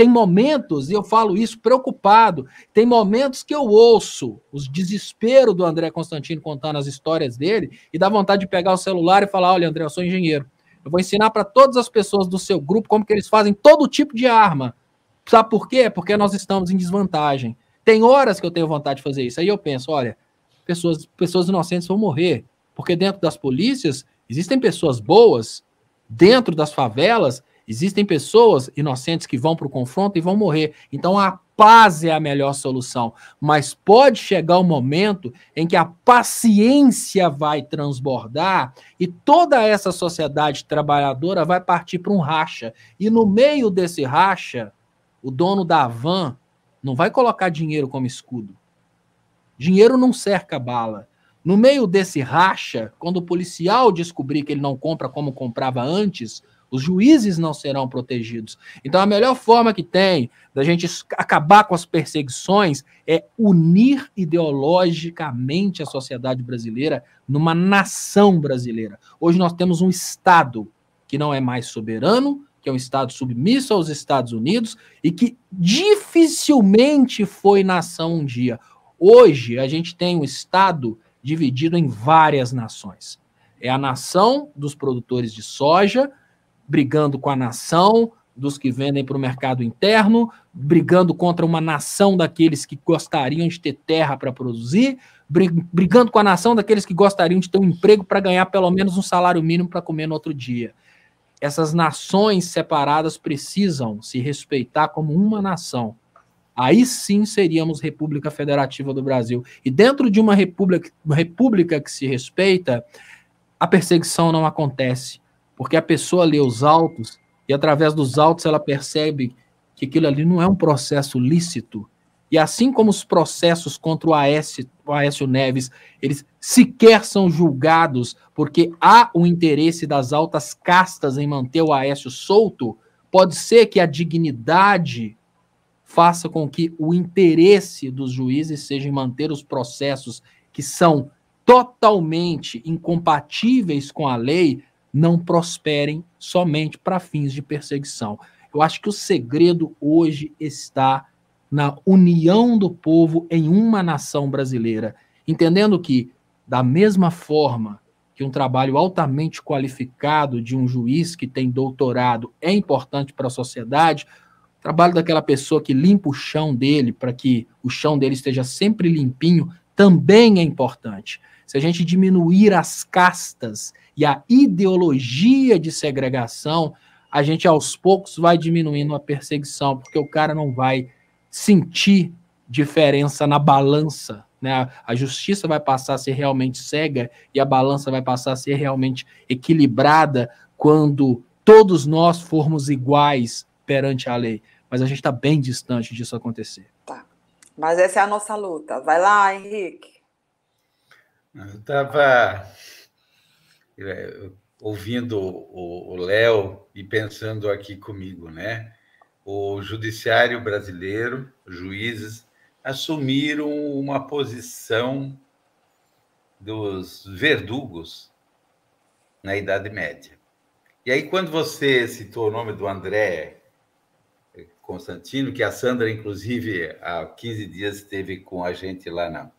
momentos, e eu falo isso preocupado, tem momentos que eu ouço os desesperos do André Constantino contando as histórias dele e dá vontade de pegar o celular e falar, olha, André, eu sou engenheiro. Eu vou ensinar para todas as pessoas do seu grupo como que eles fazem todo tipo de arma. Sabe por quê? Porque nós estamos em desvantagem. Tem horas que eu tenho vontade de fazer isso. Aí eu penso, olha, pessoas inocentes vão morrer. Porque dentro das polícias existem pessoas boas, dentro das favelas existem pessoas inocentes que vão para o confronto e vão morrer. Então a paz é a melhor solução. Mas pode chegar um momento em que a paciência vai transbordar e toda essa sociedade trabalhadora vai partir para um racha. E no meio desse racha, o dono da van não vai colocar dinheiro como escudo. Dinheiro não cerca bala. No meio desse racha, quando o policial descobrir que ele não compra como comprava antes, os juízes não serão protegidos. Então, a melhor forma que tem da gente acabar com as perseguições é unir ideologicamente a sociedade brasileira numa nação brasileira. Hoje nós temos um Estado que não é mais soberano, que é um Estado submisso aos Estados Unidos e que dificilmente foi nação um dia. Hoje, a gente tem um Estado dividido em várias nações. É a nação dos produtores de soja, brigando com a nação dos que vendem para o mercado interno, brigando contra uma nação daqueles que gostariam de ter terra para produzir, brigando com a nação daqueles que gostariam de ter um emprego para ganhar pelo menos um salário mínimo para comer no outro dia. Essas nações separadas precisam se respeitar como uma nação. Aí sim seríamos República Federativa do Brasil. E dentro de uma república que se respeita, a perseguição não acontece. Porque a pessoa lê os autos e através dos autos ela percebe que aquilo ali não é um processo lícito. E assim como os processos contra o Aécio Neves, eles sequer são julgados porque há o interesse das altas castas em manter o Aécio solto, pode ser que a dignidade faça com que o interesse dos juízes seja em manter os processos que são totalmente incompatíveis com a lei, não prosperem somente para fins de perseguição. Eu acho que o segredo hoje está na união do povo em uma nação brasileira, entendendo que, da mesma forma que um trabalho altamente qualificado de um juiz que tem doutorado é importante para a sociedade, o trabalho daquela pessoa que limpa o chão dele, para que o chão dele esteja sempre limpinho, também é importante. Se a gente diminuir as castas e a ideologia de segregação, a gente aos poucos vai diminuindo a perseguição, porque o cara não vai sentir diferença na balança, né? A justiça vai passar a ser realmente cega e a balança vai passar a ser realmente equilibrada quando todos nós formos iguais perante a lei. Mas a gente está bem distante disso acontecer. Tá. Mas essa é a nossa luta. Vai lá, Henrique. Eu estava ouvindo o Léo e pensando aqui comigo, né? O judiciário brasileiro, os juízes, assumiram uma posição dos verdugos na Idade Média. E aí, quando você citou o nome do André Constantino, que a Sandra, inclusive, há 15 dias esteve com a gente lá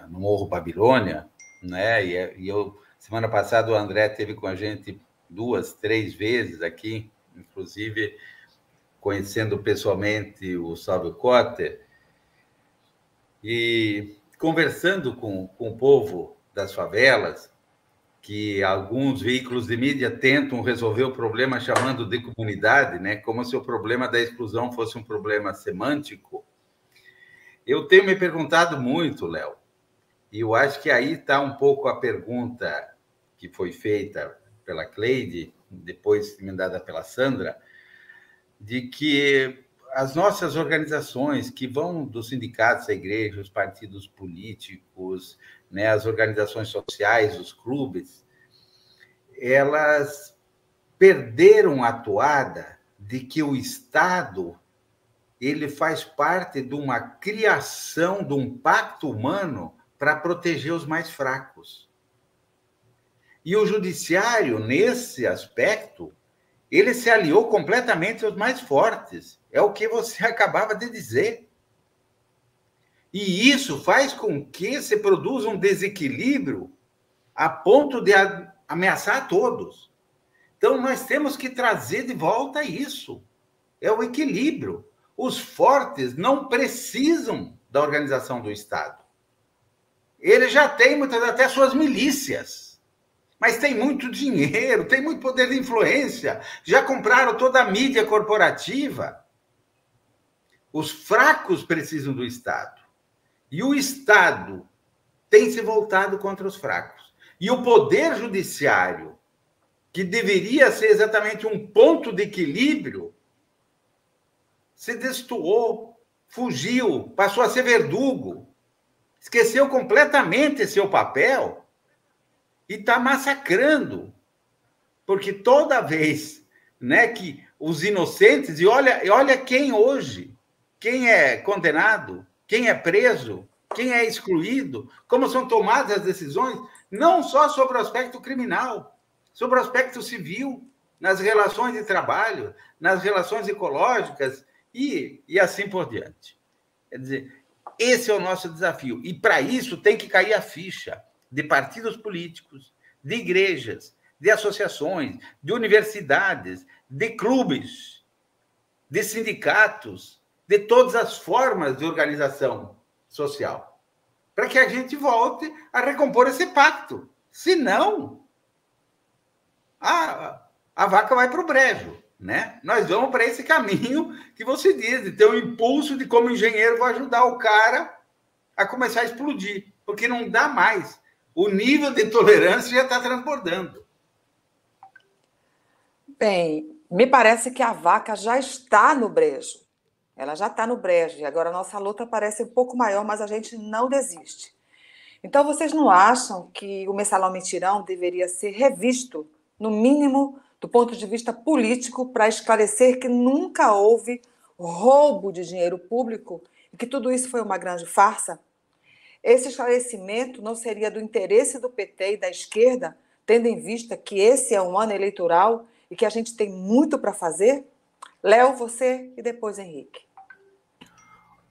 no Morro Babilônia, né? E eu, semana passada, o André esteve com a gente 2, 3 vezes aqui, inclusive conhecendo pessoalmente o Sálvio Cotter, e conversando com o povo das favelas, que alguns veículos de mídia tentam resolver o problema chamando de comunidade, né? Como se o problema da exclusão fosse um problema semântico. Eu tenho me perguntado muito, Léo, e eu acho que aí está um pouco a pergunta que foi feita pela Cleide, depois emendada pela Sandra, de que as nossas organizações, que vão dos sindicatos, a igreja, os partidos políticos, né, as organizações sociais, os clubes, elas perderam a toada de que o Estado ele faz parte de uma criação, de um pacto humano para proteger os mais fracos. E o judiciário, nesse aspecto, ele se aliou completamente aos mais fortes. É o que você acabava de dizer. E isso faz com que se produza um desequilíbrio a ponto de ameaçar todos. Então, nós temos que trazer de volta isso. É o equilíbrio. Os fortes não precisam da organização do Estado. Eles já têm, muitas até suas milícias. Mas tem muito dinheiro, tem muito poder de influência. Já compraram toda a mídia corporativa. Os fracos precisam do Estado. E o Estado tem se voltado contra os fracos. E o Poder Judiciário, que deveria ser exatamente um ponto de equilíbrio, se destoou, fugiu, passou a ser verdugo, esqueceu completamente seu papel e está massacrando. Porque toda vez, né, que os inocentes, e olha quem hoje, quem é condenado, quem é preso, quem é excluído, como são tomadas as decisões, não só sobre o aspecto criminal, sobre o aspecto civil, nas relações de trabalho, nas relações ecológicas e assim por diante. Quer dizer, esse é o nosso desafio. E, para isso, tem que cair a ficha de partidos políticos, de igrejas, de associações, de universidades, de clubes, de sindicatos, de todas as formas de organização social, para que a gente volte a recompor esse pacto. Senão, a vaca vai para o brejo, né? Nós vamos para esse caminho que você diz, de ter um impulso de como engenheiro vou ajudar o cara a começar a explodir, porque não dá mais. O nível de tolerância já está transbordando. Bem, me parece que a vaca já está no brejo. Ela já está no brejo. E agora a nossa luta parece um pouco maior, mas a gente não desiste. Então, vocês não acham que o Mensalão Mentirão deveria ser revisto, no mínimo, do ponto de vista político, para esclarecer que nunca houve roubo de dinheiro público e que tudo isso foi uma grande farsa? Esse esclarecimento não seria do interesse do PT e da esquerda, tendo em vista que esse é um ano eleitoral e que a gente tem muito para fazer? Léo, você e depois Henrique.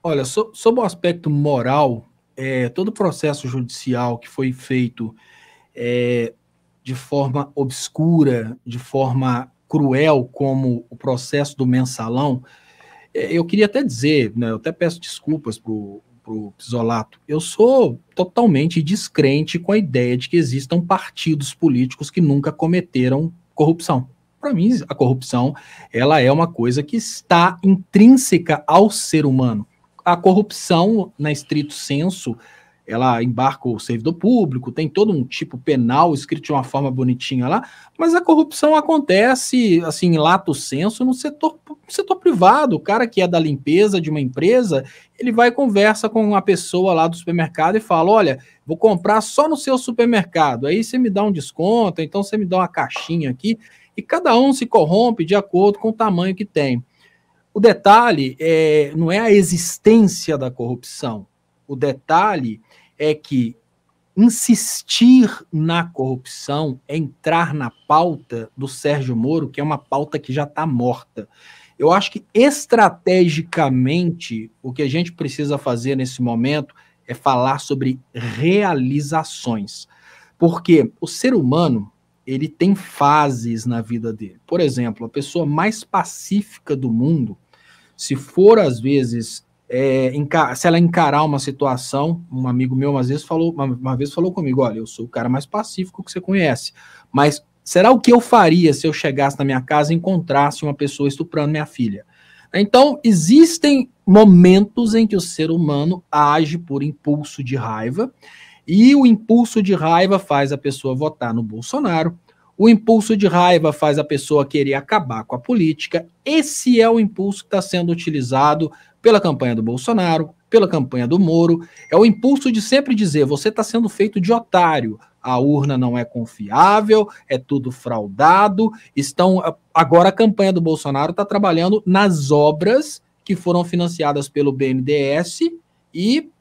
Olha, sob o aspecto moral, todo o processo judicial que foi feito de forma obscura, de forma cruel, como o processo do Mensalão, eu queria até dizer, né, eu até peço desculpas para o Pisolato, eu sou totalmente descrente com a ideia de que existam partidos políticos que nunca cometeram corrupção. Para mim, a corrupção ela é uma coisa que está intrínseca ao ser humano. A corrupção, na estrito senso, ela embarca o servidor público, tem todo um tipo penal escrito de uma forma bonitinha lá, mas a corrupção acontece, assim, em lato sensu, no setor privado. O cara que é da limpeza de uma empresa, ele vai e conversa com uma pessoa lá do supermercado e fala, olha, vou comprar só no seu supermercado, aí você me dá um desconto, então você me dá uma caixinha aqui, e cada um se corrompe de acordo com o tamanho que tem. O detalhe não é a existência da corrupção. O detalhe é que insistir na corrupção é entrar na pauta do Sérgio Moro, que é uma pauta que já está morta. Eu acho que, estrategicamente, o que a gente precisa fazer nesse momento é falar sobre realizações. Porque o ser humano, ele tem fases na vida dele. Por exemplo, a pessoa mais pacífica do mundo, se for, às vezes, se ela encarar uma situação, um amigo meu uma vez falou comigo, olha, eu sou o cara mais pacífico que você conhece, mas será o que eu faria se eu chegasse na minha casa e encontrasse uma pessoa estuprando minha filha? Então, existem momentos em que o ser humano age por impulso de raiva, e o impulso de raiva faz a pessoa votar no Bolsonaro, o impulso de raiva faz a pessoa querer acabar com a política. Esse é o impulso que está sendo utilizado pela campanha do Bolsonaro, pela campanha do Moro. É o impulso de sempre dizer, você está sendo feito de otário, a urna não é confiável, é tudo fraudado. Agora a campanha do Bolsonaro está trabalhando nas obras que foram financiadas pelo BNDES e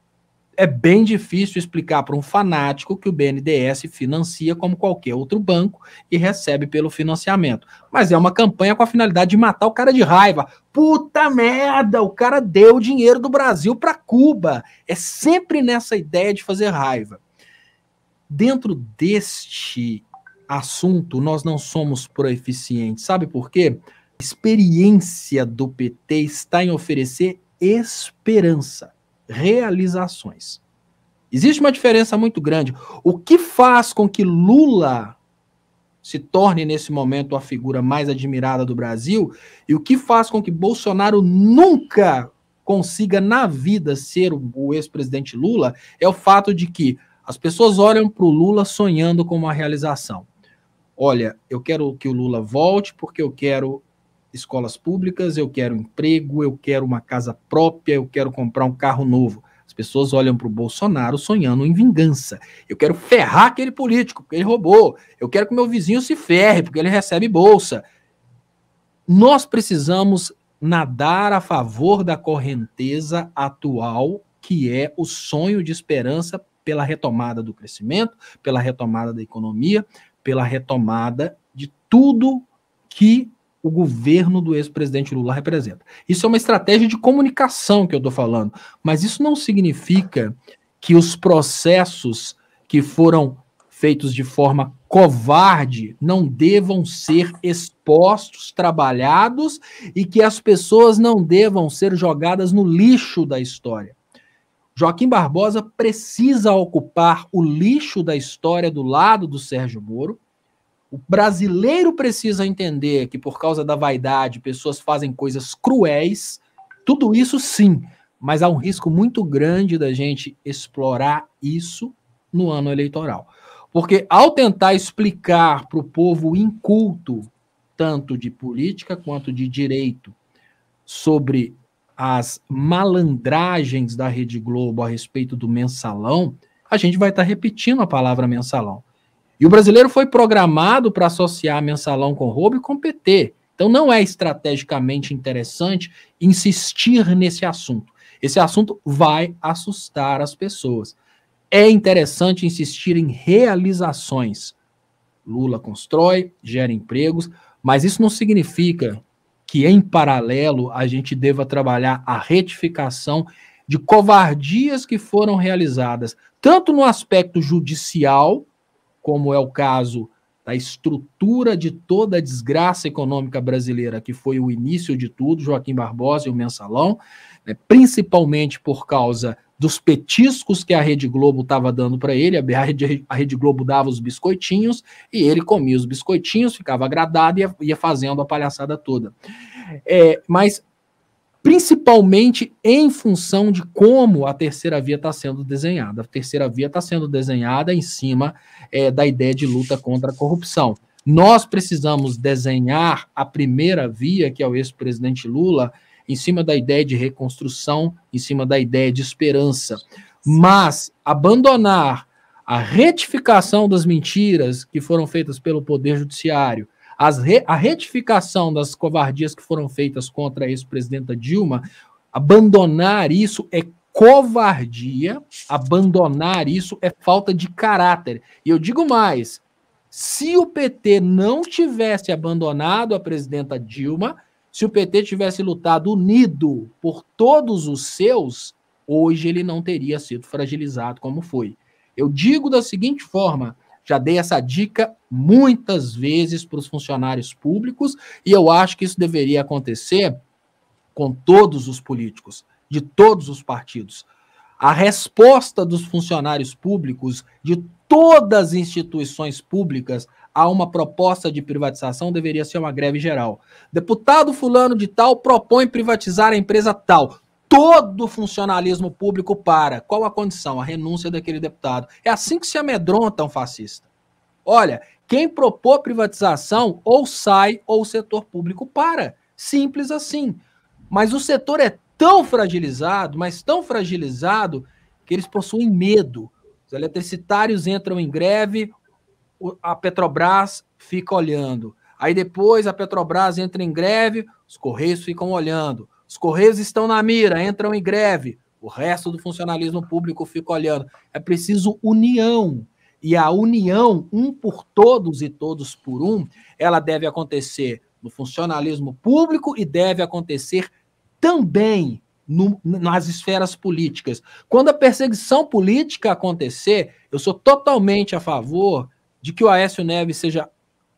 é bem difícil explicar para um fanático que o BNDES financia como qualquer outro banco e recebe pelo financiamento. Mas é uma campanha com a finalidade de matar o cara de raiva. Puta merda, o cara deu o dinheiro do Brasil para Cuba. É sempre nessa ideia de fazer raiva. Dentro deste assunto, nós não somos proeficientes. Sabe por quê? A experiência do PT está em oferecer esperança, realizações. Existe uma diferença muito grande. O que faz com que Lula se torne, nesse momento, a figura mais admirada do Brasil, e o que faz com que Bolsonaro nunca consiga, na vida, ser o ex-presidente Lula, é o fato de que as pessoas olham para o Lula sonhando com uma realização. Olha, eu quero que o Lula volte porque eu quero escolas públicas, eu quero emprego, eu quero uma casa própria, eu quero comprar um carro novo. As pessoas olham para o Bolsonaro sonhando em vingança. Eu quero ferrar aquele político, porque ele roubou. Eu quero que meu vizinho se ferre, porque ele recebe bolsa. Nós precisamos nadar a favor da correnteza atual, que é o sonho de esperança pela retomada do crescimento, pela retomada da economia, pela retomada de tudo que o governo do ex-presidente Lula representa. Isso é uma estratégia de comunicação que eu estou falando, mas isso não significa que os processos que foram feitos de forma covarde não devam ser expostos, trabalhados, e que as pessoas não devam ser jogadas no lixo da história. Joaquim Barbosa precisa ocupar o lixo da história do lado do Sérgio Moro. O brasileiro precisa entender que, por causa da vaidade, pessoas fazem coisas cruéis. Tudo isso, sim, mas há um risco muito grande da gente explorar isso no ano eleitoral. Porque, ao tentar explicar para o povo inculto, tanto de política quanto de direito, sobre as malandragens da Rede Globo a respeito do mensalão, a gente vai estar repetindo a palavra mensalão. E o brasileiro foi programado para associar mensalão com roubo e com PT. Então não é estrategicamente interessante insistir nesse assunto. Esse assunto vai assustar as pessoas. É interessante insistir em realizações. Lula constrói, gera empregos, mas isso não significa que, em paralelo, a gente deva trabalhar a retificação de covardias que foram realizadas, tanto no aspecto judicial, como é o caso da estrutura de toda a desgraça econômica brasileira, que foi o início de tudo, Joaquim Barbosa e o mensalão, né, principalmente por causa dos petiscos que a Rede Globo estava dando para ele. A Rede Globo dava os biscoitinhos e ele comia os biscoitinhos, ficava agradado e ia fazendo a palhaçada toda. Mas principalmente em função de como a terceira via está sendo desenhada. A terceira via está sendo desenhada em cima da ideia de luta contra a corrupção. Nós precisamos desenhar a primeira via, que é o ex-presidente Lula, em cima da ideia de reconstrução, em cima da ideia de esperança. Mas abandonar a retificação das mentiras que foram feitas pelo Poder Judiciário, a retificação das covardias que foram feitas contra a ex-presidenta Dilma, abandonar isso é covardia, abandonar isso é falta de caráter. E eu digo mais, se o PT não tivesse abandonado a presidenta Dilma, se o PT tivesse lutado unido por todos os seus, hoje ele não teria sido fragilizado como foi. Eu digo da seguinte forma, já dei essa dica muitas vezes para os funcionários públicos e eu acho que isso deveria acontecer com todos os políticos, de todos os partidos. A resposta dos funcionários públicos, de todas as instituições públicas, a uma proposta de privatização deveria ser uma greve geral. Deputado fulano de tal propõe privatizar a empresa tal. Todo funcionalismo público para. Qual a condição? A renúncia daquele deputado. É assim que se amedronta um fascista. Olha, quem propor privatização ou sai ou o setor público para. Simples assim. Mas o setor é tão fragilizado, mas tão fragilizado, que eles possuem medo. Os eletricitários entram em greve, a Petrobras fica olhando. Aí depois a Petrobras entra em greve, os Correios ficam olhando. Os Correios estão na mira, entram em greve. o resto do funcionalismo público fica olhando. É preciso união. E a união, um por todos e todos por um, ela deve acontecer no funcionalismo público e deve acontecer também nas esferas políticas. Quando a perseguição política acontecer, eu sou totalmente a favor de que o Aécio Neves seja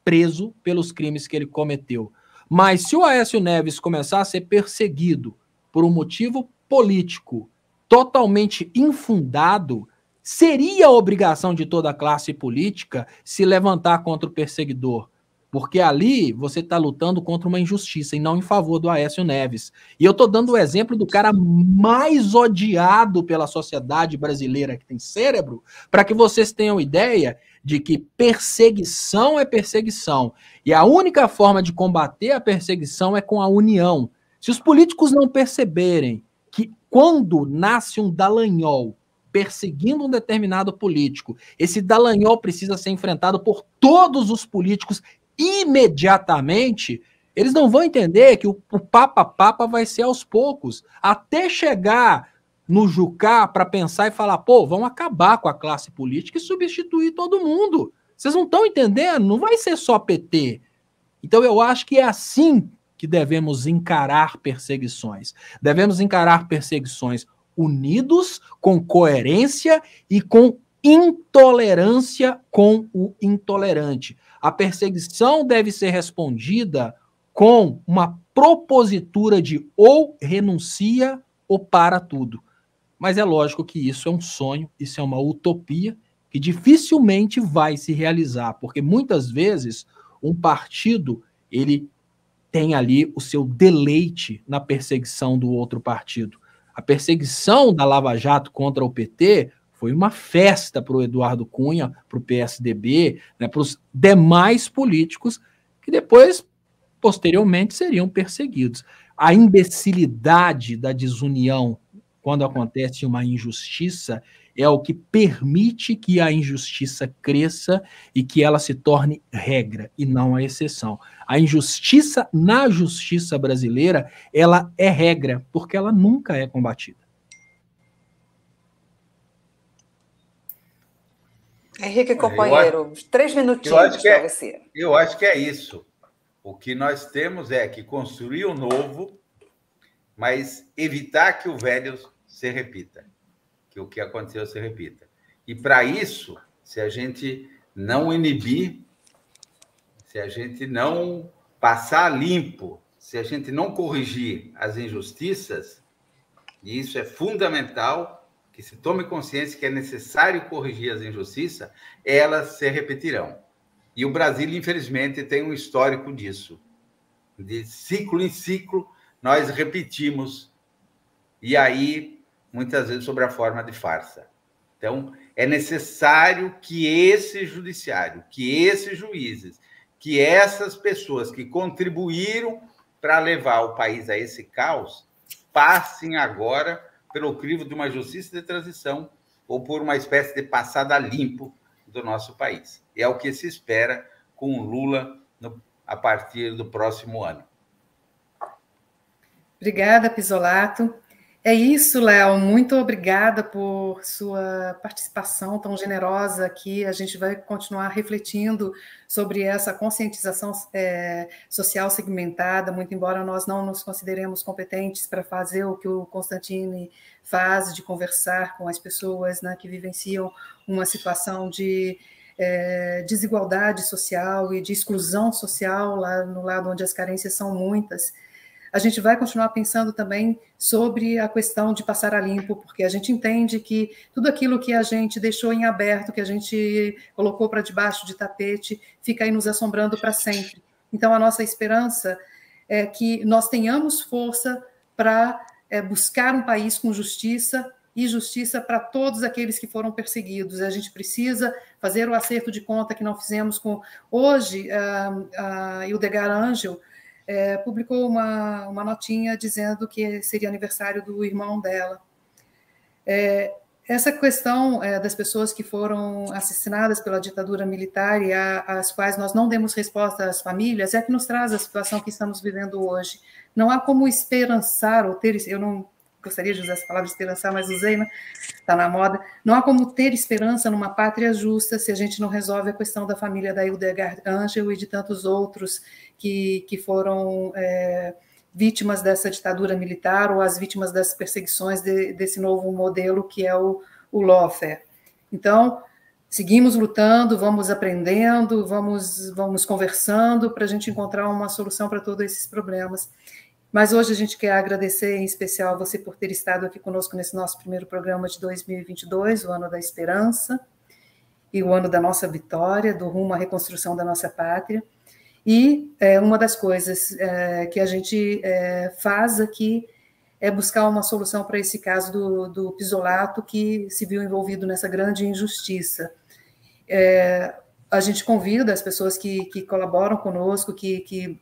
preso pelos crimes que ele cometeu. Mas se o Aécio Neves começar a ser perseguido por um motivo político totalmente infundado, seria a obrigação de toda a classe política se levantar contra o perseguidor. Porque ali você está lutando contra uma injustiça e não em favor do Aécio Neves. E eu estou dando o exemplo do cara mais odiado pela sociedade brasileira que tem cérebro, para que vocês tenham ideia de que perseguição é perseguição. E a única forma de combater a perseguição é com a união. Se os políticos não perceberem que quando nasce um Dallagnol perseguindo um determinado político, esse Dallagnol precisa ser enfrentado por todos os políticos imediatamente, eles não vão entender que o papa vai ser aos poucos, até chegar no Jucá para pensar e falar, pô, vamos acabar com a classe política e substituir todo mundo. Vocês não estão entendendo? Não vai ser só PT. Então eu acho que é assim que devemos encarar perseguições. Devemos encarar perseguições unidos, com coerência e com intolerância com o intolerante. A perseguição deve ser respondida com uma propositura de ou renuncia ou para tudo. Mas é lógico que isso é um sonho, isso é uma utopia que dificilmente vai se realizar, porque muitas vezes um partido ele tem ali o seu deleite na perseguição do outro partido. A perseguição da Lava Jato contra o PT foi uma festa para o Eduardo Cunha, para o PSDB, né, para os demais políticos que depois, posteriormente, seriam perseguidos. A imbecilidade da desunião, quando acontece uma injustiça, é o que permite que a injustiça cresça e que ela se torne regra e não a exceção. A injustiça na justiça brasileira, ela é regra, porque ela nunca é combatida. Henrique, companheiro, 3 minutinhos para você. Eu acho que é isso. O que nós temos é que construir o novo, mas evitar que o velho se repita, que o que aconteceu se repita. E para isso, se a gente não inibir, se a gente não passar limpo, se a gente não corrigir as injustiças, e isso é fundamental, que se tome consciência que é necessário corrigir as injustiças, elas se repetirão. E o Brasil, infelizmente, tem um histórico disso. De ciclo em ciclo, nós repetimos, e aí, muitas vezes, sob a forma de farsa. Então, é necessário que esse judiciário, que esses juízes, que essas pessoas que contribuíram para levar o país a esse caos, passem agora pelo crivo de uma justiça de transição ou por uma espécie de passada limpo do nosso país. É o que se espera com o Lula a partir do próximo ano. Obrigada, Pisolato. É isso, Léo. Muito obrigada por sua participação tão generosa aqui. A gente vai continuar refletindo sobre essa conscientização social segmentada, muito embora nós não nos consideremos competentes para fazer o que o Constantini faz, de conversar com as pessoas, né, que vivenciam uma situação de desigualdade social e de exclusão social, lá no lado onde as carências são muitas. A gente vai continuar pensando também sobre a questão de passar a limpo, porque a gente entende que tudo aquilo que a gente deixou em aberto, que a gente colocou para debaixo de tapete, fica aí nos assombrando para sempre. Então, a nossa esperança é que nós tenhamos força para buscar um país com justiça e justiça para todos aqueles que foram perseguidos. A gente precisa fazer o acerto de conta que não fizemos com... Hoje, a Hildegard Angel publicou uma notinha dizendo que seria aniversário do irmão dela. Essa questão das pessoas que foram assassinadas pela ditadura militar e às quais nós não demos resposta às famílias é que nos traz a situação que estamos vivendo hoje. Não há como esperançar ou ter... gostaria de usar essa palavra esperançar, mas usei, né? Está na moda. Não há como ter esperança numa pátria justa se a gente não resolve a questão da família da Hildegard Angel e de tantos outros que foram vítimas dessa ditadura militar ou as vítimas das perseguições desse novo modelo que é o lawfare. Então, seguimos lutando, vamos aprendendo, vamos conversando para a gente encontrar uma solução para todos esses problemas. Mas hoje a gente quer agradecer em especial você por ter estado aqui conosco nesse nosso primeiro programa de 2022, o ano da esperança e o ano da nossa vitória, do rumo à reconstrução da nossa pátria. E uma das coisas que a gente faz aqui é buscar uma solução para esse caso do Pisolato, que se viu envolvido nessa grande injustiça. A gente convida as pessoas que colaboram conosco, que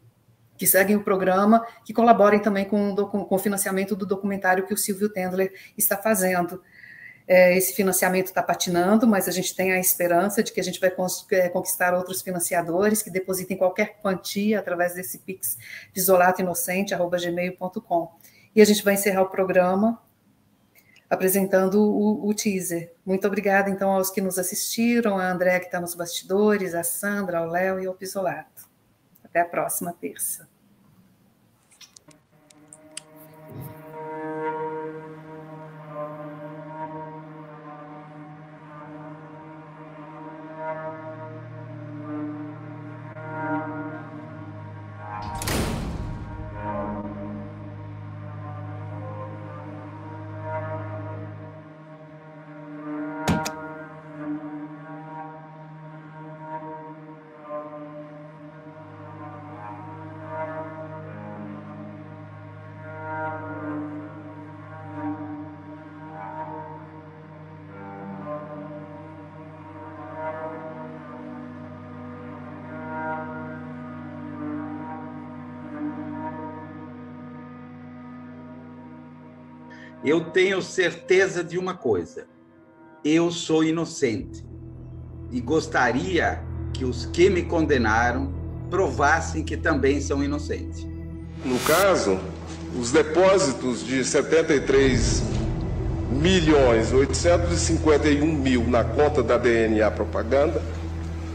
seguem o programa, que colaborem também com o financiamento do documentário que o Silvio Tendler está fazendo. Esse financiamento está patinando, mas a gente tem a esperança de que a gente vai conquistar outros financiadores que depositem qualquer quantia através desse Pix pisolatoinocente@gmail.com. E a gente vai encerrar o programa apresentando o teaser. Muito obrigada, então, aos que nos assistiram, a Andréa, que está nos bastidores, a Sandra, ao Léo e ao Pisolato. Até a próxima terça. Eu tenho certeza de uma coisa: eu sou inocente e gostaria que os que me condenaram provassem que também são inocentes. No caso, os depósitos de 73.851.000 na conta da DNA Propaganda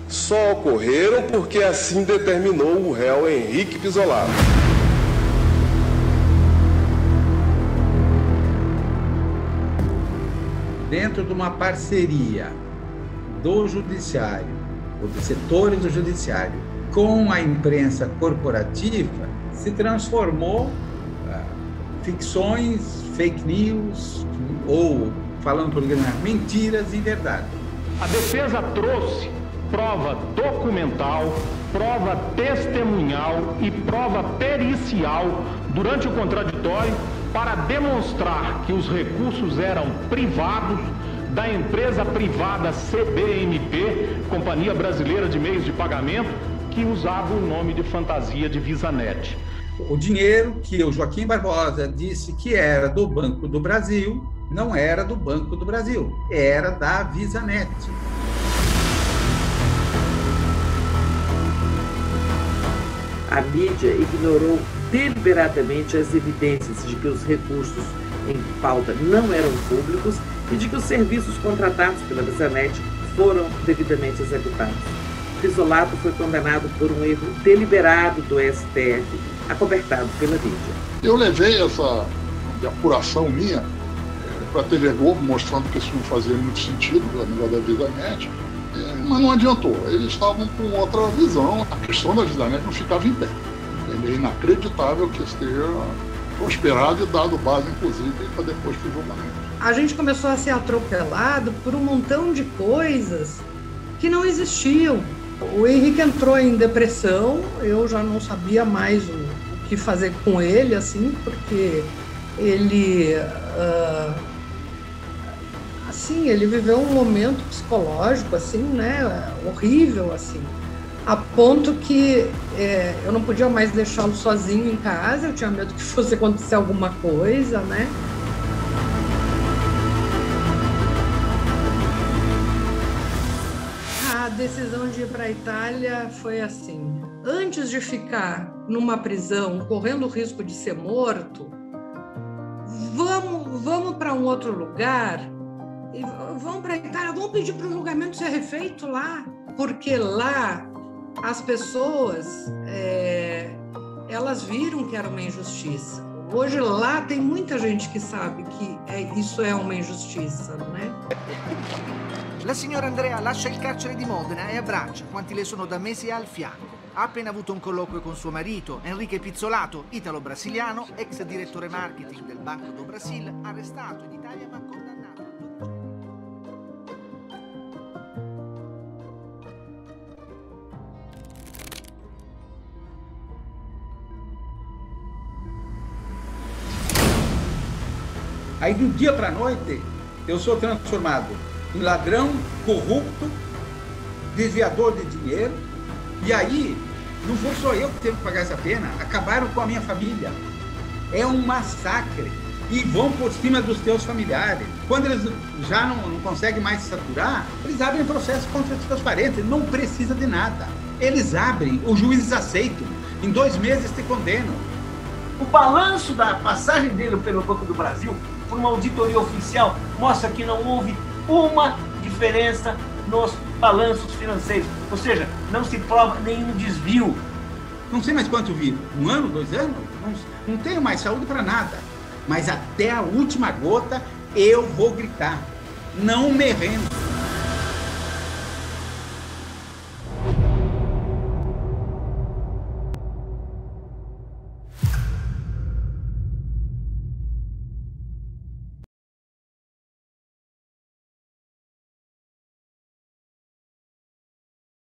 só ocorreram porque assim determinou o réu Henrique Pisolato. Dentro de uma parceria do judiciário, ou dos setores do judiciário, com a imprensa corporativa, se transformou ficções, fake news, ou, falando português, mentiras em verdade. A defesa trouxe prova documental, prova testemunhal e prova pericial durante o contraditório para demonstrar que os recursos eram privados da empresa privada CBMP, Companhia Brasileira de Meios de Pagamento, que usava o nome de fantasia de VisaNet. O dinheiro que o Joaquim Barbosa disse que era do Banco do Brasil, não era do Banco do Brasil, era da VisaNet. A mídia ignorou deliberadamente as evidências de que os recursos em pauta não eram públicos e de que os serviços contratados pela VisaNet foram devidamente executados. Pisolato foi condenado por um erro deliberado do STF, acobertado pela mídia. Eu levei essa apuração minha para a TV Globo, mostrando que isso não fazia muito sentido, a nível da VisaNet, mas não adiantou. Eles estavam com outra visão. A questão da VisaNet não ficava em pé. É inacreditável que isso tenha prosperado e dado base, inclusive, para depois para o julgamento. A gente começou a ser atropelado por um montão de coisas que não existiam. O Henrique entrou em depressão, eu já não sabia mais o que fazer com ele, assim, porque ele, assim, ele viveu um momento psicológico, assim, né, horrível, assim, a ponto que eu não podia mais deixá-lo sozinho em casa, eu tinha medo que fosse acontecer alguma coisa, né. A decisão de ir para a Itália foi assim: antes de ficar numa prisão correndo o risco de ser morto, vamos para um outro lugar, vamos para a Itália, vamos pedir para o julgamento ser refeito lá, porque lá as pessoas, elas viram que era uma injustiça. Hoje lá tem muita gente que sabe que isso é uma injustiça, né? La signora Andrea lascia il carcere di Modena e abbraccia quanti le sono da mesi al fianco. Ha appena avuto un colloquio con suo marito, Enrique Pizzolato, italo-brasiliano, ex direttore marketing del Banco do Brasil, arrestato in Italia ma condannato. Aí do dia para a noite eu sou transformado em ladrão, corrupto, desviador de dinheiro, e aí não foi só eu que teve que pagar essa pena, acabaram com a minha família. É um massacre. E vão por cima dos teus familiares. Quando eles já não conseguem mais se saturar, eles abrem processo contra os teus parentes, não precisa de nada. Eles abrem, os juízes aceitam, em 2 meses te condenam. O balanço da passagem dele pelo Banco do Brasil, por uma auditoria oficial, mostra que não houve uma diferença nos balanços financeiros. Ou seja, não se prova nenhum desvio. Não sei mais quanto vivo, 1 ano, 2 anos? Não tenho mais saúde para nada. Mas até a última gota eu vou gritar. Não me rendo.